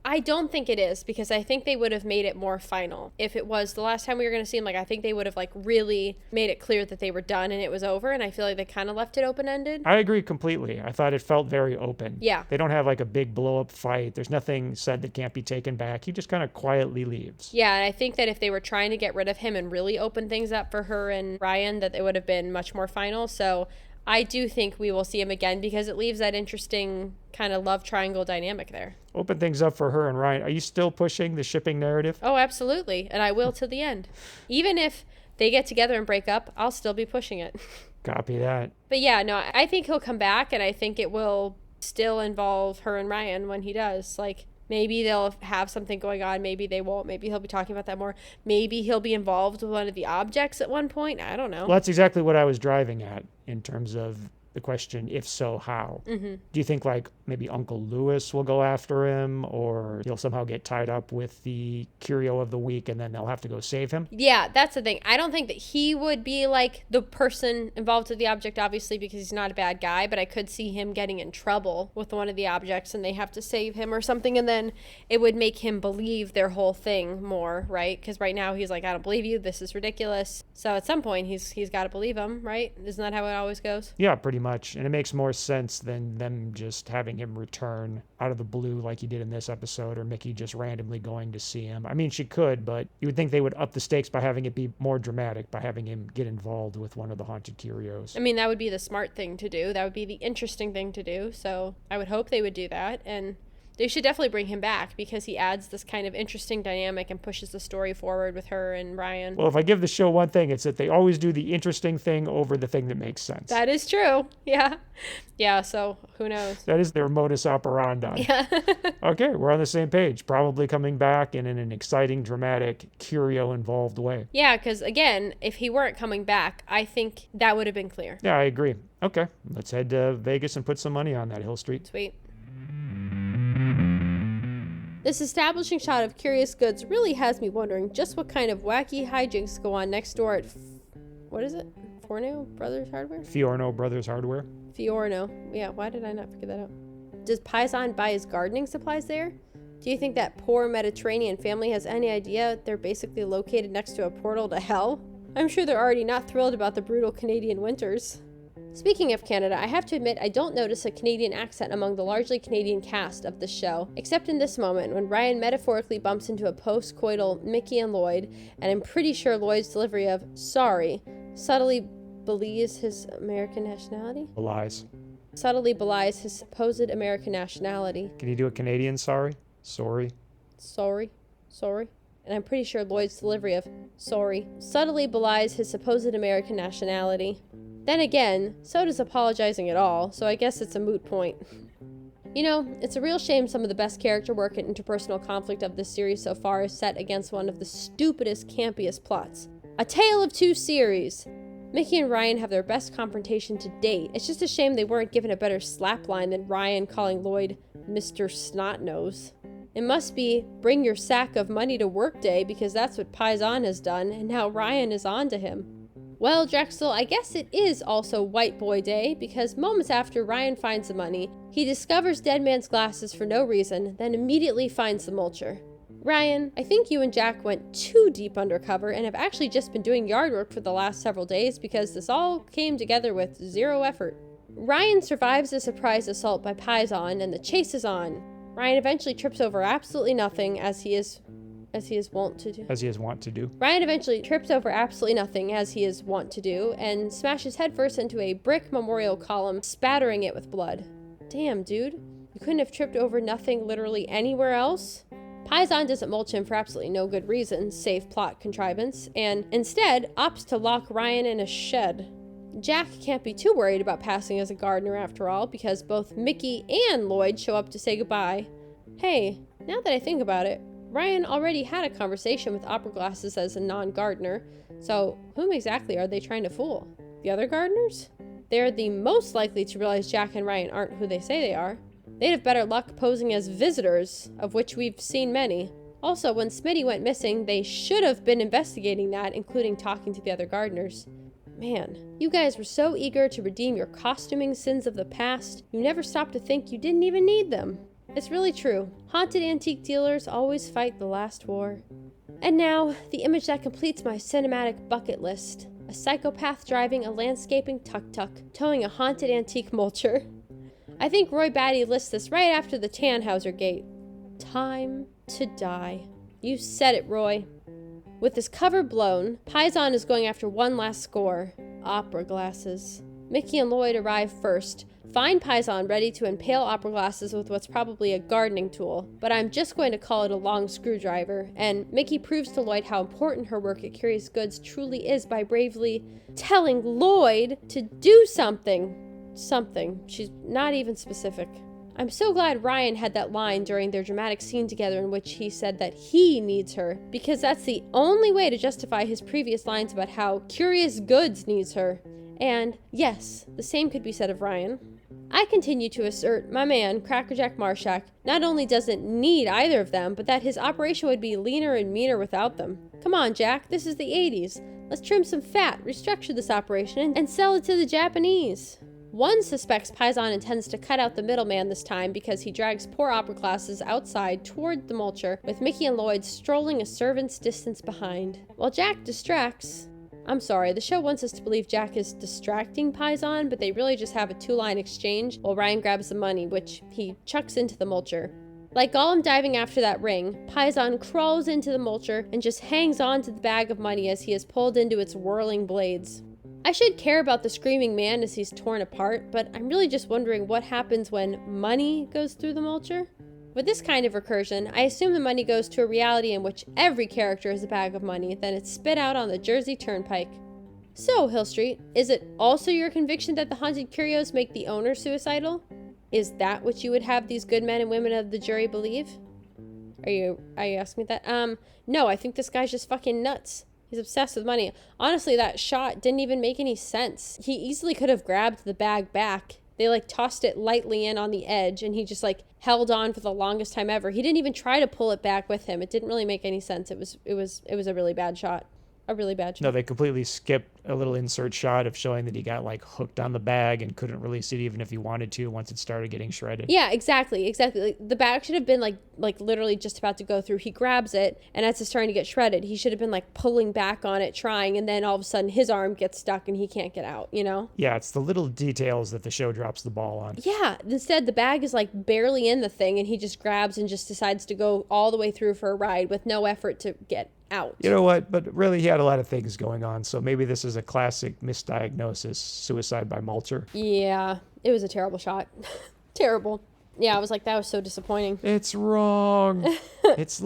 I don't think it is because I think they would have made it more final. If it was the last time we were going to see him, like, I think they would have, like, really made it clear that they were done and it was over. And I feel like they kind of left it open-ended. I agree completely. I thought it felt very open. Yeah. They don't have, like, a big blow-up fight. There's nothing said that can't be taken back. He just kind of quietly leaves. Yeah, and I think that if they were trying to get rid of him and really open things up for her and Ryan, that it would have been much more final. So I do think we will see him again because it leaves that interesting kind of love triangle dynamic there. Open things up for her and Ryan. Are you still pushing the shipping narrative? Oh, absolutely. And I will till the end. Even if they get together and break up, I'll still be pushing it. Copy that. But yeah, no, I think he'll come back and I think it will still involve her and Ryan when he does. Like, Maybe they'll have something going on. Maybe they won't. Maybe he'll be talking about that more. Maybe he'll be involved with one of the objects at one point. I don't know. Well, that's exactly what I was driving at in terms of the question, if so, how? Do you think like maybe Uncle Lewis will go after him, or he'll somehow get tied up with the curio of the week and then they'll have to go save him? Yeah, that's the thing. I don't think that he would be like the person involved with the object, obviously, because he's not a bad guy, but I could see him getting in trouble with one of the objects and they have to save him or something, and then it would make him believe their whole thing more, right? Because right now he's like, I don't believe you, this is ridiculous. So at some point he's got to believe him, right? Isn't that how it always goes? Yeah, pretty much. And it makes more sense than them just having him return out of the blue like he did in this episode, or Mickey just randomly going to see him. I mean, she could, but you would think they would up the stakes by having it be more dramatic, by having him get involved with one of the haunted curios. I mean, that would be the smart thing to do. That would be the interesting thing to do. So I would hope they would do that. And they should definitely bring him back because he adds this kind of interesting dynamic and pushes the story forward with her and Ryan. Well, if I give the show one thing, it's that they always do the interesting thing over the thing that makes sense. That is true. Yeah. Yeah, so who knows? That is their modus operandi. Yeah. Okay, we're on the same page. Probably coming back and in an exciting, dramatic, curio-involved way. Yeah, because again, if he weren't coming back, I think that would have been clear. Yeah, I agree. Okay, let's head to Vegas and put some money on that Hill Street. Sweet. This establishing shot of Curious Goods really has me wondering just what kind of wacky hijinks go on next door at, what is it? Forno Brothers Hardware? Fiorno Brothers Hardware. Fiorno. Yeah, why did I not figure that out? Does Paisan buy his gardening supplies there? Do you think that poor Mediterranean family has any idea they're basically located next to a portal to hell? I'm sure they're already not thrilled about the brutal Canadian winters. Speaking of Canada, I have to admit I don't notice a Canadian accent among the largely Canadian cast of this show, except in this moment when Ryan metaphorically bumps into a post-coital Mickey and Lloyd, and I'm pretty sure Lloyd's delivery of "sorry" subtly belies his American nationality? Lies. Subtly belies his supposed American nationality. Can you do a Canadian sorry? Sorry. Sorry. And I'm pretty sure Lloyd's delivery of "sorry" subtly belies his supposed American nationality. Then again, so does apologizing at all, so I guess it's a moot point. You know, it's a real shame some of the best character work and interpersonal conflict of this series so far is set against one of the stupidest, campiest plots. A Tale of Two Series! Mickey and Ryan have their best confrontation to date. It's just a shame they weren't given a better slapline than Ryan calling Lloyd Mr. Snotnose. It must be bring your sack of money to work day because that's what Paisan has done, and now Ryan is on to him. Well, Drexel, I guess it is also White Boy Day, because moments after Ryan finds the money, he discovers Dead Man's glasses for no reason, then immediately finds the mulcher. Ryan, I think you and Jack went too deep undercover and have actually just been doing yard work for the last several days because this all came together with zero effort. Ryan survives a surprise assault by Paisan and the chase is on. Ryan eventually trips over absolutely nothing as he is wont to do. As he is wont to do. Ryan eventually trips over absolutely nothing, as he is wont to do, and smashes headfirst into a brick memorial column, spattering it with blood. Damn, dude. You couldn't have tripped over nothing literally anywhere else? Paisan doesn't mulch him for absolutely no good reason, save plot contrivance, and instead opts to lock Ryan in a shed. Jack can't be too worried about passing as a gardener after all, because both Mickey and Lloyd show up to say goodbye. Hey, now that I think about it, Ryan already had a conversation with opera glasses as a non-gardener, so whom exactly are they trying to fool? The other gardeners? They're the most likely to realize Jack and Ryan aren't who they say they are. They'd have better luck posing as visitors, of which we've seen many. Also, when Smitty went missing, they should have been investigating that, including talking to the other gardeners. Man, you guys were so eager to redeem your costuming sins of the past, you never stopped to think you didn't even need them. It's really true. Haunted antique dealers always fight the last war. And now, the image that completes my cinematic bucket list. A psychopath driving a landscaping tuk-tuk, towing a haunted antique mulcher. I think Roy Batty lists this right after the Tannhauser Gate. Time to die. You said it, Roy. With his cover blown, Paisan is going after one last score. Opera glasses. Mickey and Lloyd arrive first, find Paisan ready to impale opera glasses with what's probably a gardening tool, but I'm just going to call it a long screwdriver, and Mickey proves to Lloyd how important her work at Curious Goods truly is by bravely telling Lloyd to do something. Something. She's not even specific. I'm so glad Ryan had that line during their dramatic scene together in which he said that he needs her, because that's the only way to justify his previous lines about how Curious Goods needs her. And yes, the same could be said of Ryan. I continue to assert my man, Crackerjack Marshak, not only doesn't need either of them, but that his operation would be leaner and meaner without them. Come on, Jack, this is the 80s. Let's trim some fat, restructure this operation, and sell it to the Japanese. One suspects Paisan intends to cut out the middleman this time because he drags poor opera classes outside toward the mulcher, with Mickey and Lloyd strolling a servant's distance behind. While Jack distracts... I'm sorry, the show wants us to believe Jack is distracting Paisan, but they really just have a two-line exchange while Ryan grabs the money, which he chucks into the mulcher. Like Gollum diving after that ring, Paisan crawls into the mulcher and just hangs on to the bag of money as he is pulled into its whirling blades. I should care about the screaming man as he's torn apart, but I'm really just wondering what happens when money goes through the mulcher. With this kind of recursion, I assume the money goes to a reality in which every character is a bag of money, then it's spit out on the Jersey Turnpike. So, Hill Street, is it also your conviction that the haunted curios make the owner suicidal? Is that what you would have these good men and women of the jury believe? Are you asking me that? No, I think this guy's just fucking nuts. He's obsessed with money. Honestly, that shot didn't even make any sense. He easily could have grabbed the bag back. They tossed it lightly in on the edge and he just held on for the longest time ever. He didn't even try to pull it back with him. It didn't really make any sense. It was a really bad shot. A really bad shot. No, they completely skipped a little insert shot of showing that he got hooked on the bag and couldn't release it even if he wanted to once it started getting shredded. Yeah, exactly. The bag should have been literally just about to go through. He grabs it and as it's starting to get shredded, he should have been pulling back on it, trying, and then all of a sudden his arm gets stuck and he can't get out, you know? Yeah, it's the little details that the show drops the ball on. Yeah, instead the bag is barely in the thing and he just grabs and just decides to go all the way through for a ride with no effort to get out. You know what? But really, he had a lot of things going on, so maybe this is a classic misdiagnosis, suicide by mulcher. Yeah, it was a terrible shot. Terrible. Yeah, I was that was so disappointing. It's wrong. It's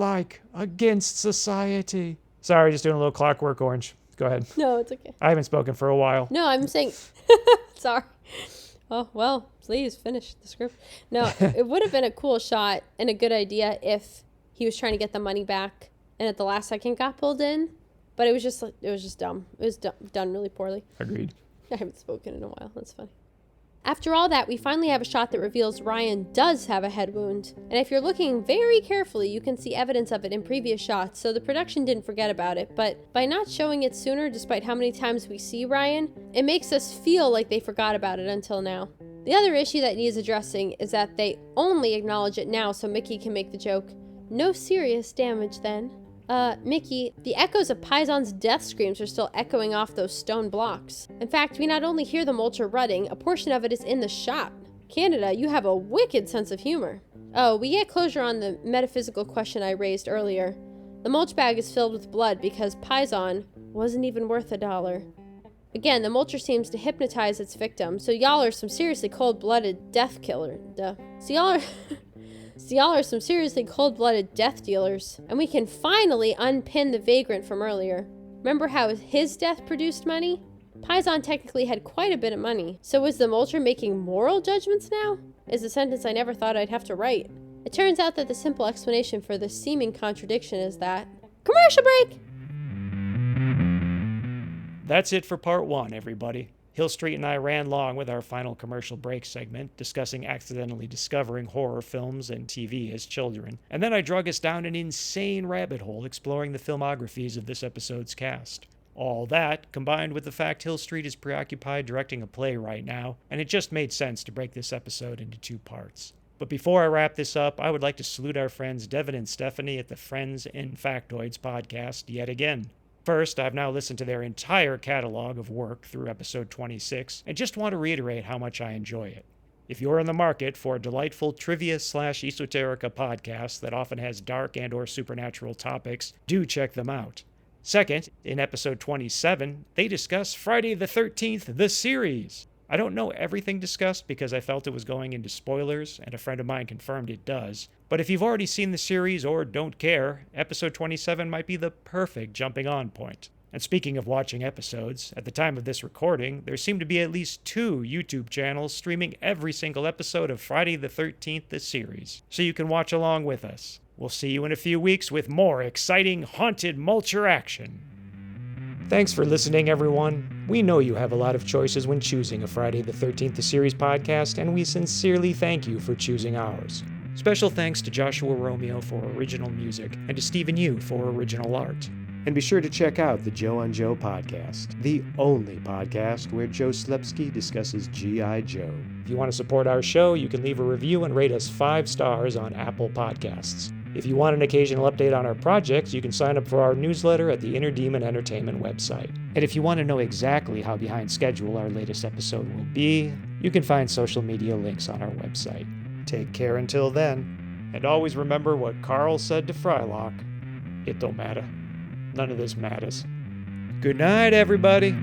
against society. Sorry, just doing a little Clockwork Orange. Go ahead. No, it's okay. I haven't spoken for a while. No, I'm saying... Sorry. Oh, well, please finish the script. No, it would have been a cool shot and a good idea if he was trying to get the money back and at the last second got pulled in, but it was just dumb. It was done really poorly. Agreed. I haven't spoken in a while. That's funny. After all that, we finally have a shot that reveals Ryan does have a head wound. And if you're looking very carefully, you can see evidence of it in previous shots, so the production didn't forget about it. But by not showing it sooner, despite how many times we see Ryan, it makes us feel like they forgot about it until now. The other issue that needs addressing is that they only acknowledge it now so Mickey can make the joke, "No serious damage then." Mickey, the echoes of Paisan's death screams are still echoing off those stone blocks. In fact, we not only hear the mulcher rutting, a portion of it is in the shot. Canada, you have a wicked sense of humor. Oh, we get closure on the metaphysical question I raised earlier. The mulch bag is filled with blood because Paisan wasn't even worth $1. Again, the mulcher seems to hypnotize its victim, so y'all are some seriously cold-blooded death killer. So y'all are some seriously cold-blooded death dealers. And we can finally unpin the vagrant from earlier. Remember how his death produced money? Paisan technically had quite a bit of money. So is the mulcher making moral judgments now? Is a sentence I never thought I'd have to write. It turns out that the simple explanation for this seeming contradiction is that... Commercial break! That's it for part one, everybody. Hill Street and I ran long with our final commercial break segment, discussing accidentally discovering horror films and TV as children, and then I drug us down an insane rabbit hole exploring the filmographies of this episode's cast. All that, combined with the fact Hill Street is preoccupied directing a play right now, and it just made sense to break this episode into 2 parts. But before I wrap this up, I would like to salute our friends Devin and Stephanie at the Friends in Factoids podcast yet again. First, I've now listened to their entire catalog of work through episode 26, and just want to reiterate how much I enjoy it. If you're in the market for a delightful trivia/esoterica podcast that often has dark and/or supernatural topics, do check them out. Second, in episode 27, they discuss Friday the 13th, the series. I don't know everything discussed because I felt it was going into spoilers, and a friend of mine confirmed it does. But if you've already seen the series or don't care, episode 27 might be the perfect jumping on point. And speaking of watching episodes, at the time of this recording, there seem to be at least 2 YouTube channels streaming every single episode of Friday the 13th, the series, so you can watch along with us. We'll see you in a few weeks with more exciting haunted mulcher action. Thanks for listening, everyone. We know you have a lot of choices when choosing a Friday the 13th, the series podcast, and we sincerely thank you for choosing ours. Special thanks to Joshua Romeo for original music and to Stephen Yu for original art. And be sure to check out the Joe on Joe podcast, the only podcast where Joe Slepsky discusses G.I. Joe. If you want to support our show, you can leave a review and rate us 5 stars on Apple Podcasts. If you want an occasional update on our projects, you can sign up for our newsletter at the Inner Demon Entertainment website. And if you want to know exactly how behind schedule our latest episode will be, you can find social media links on our website. Take care until then, and always remember what Carl said to Frylock. It don't matter. None of this matters. Good night, everybody.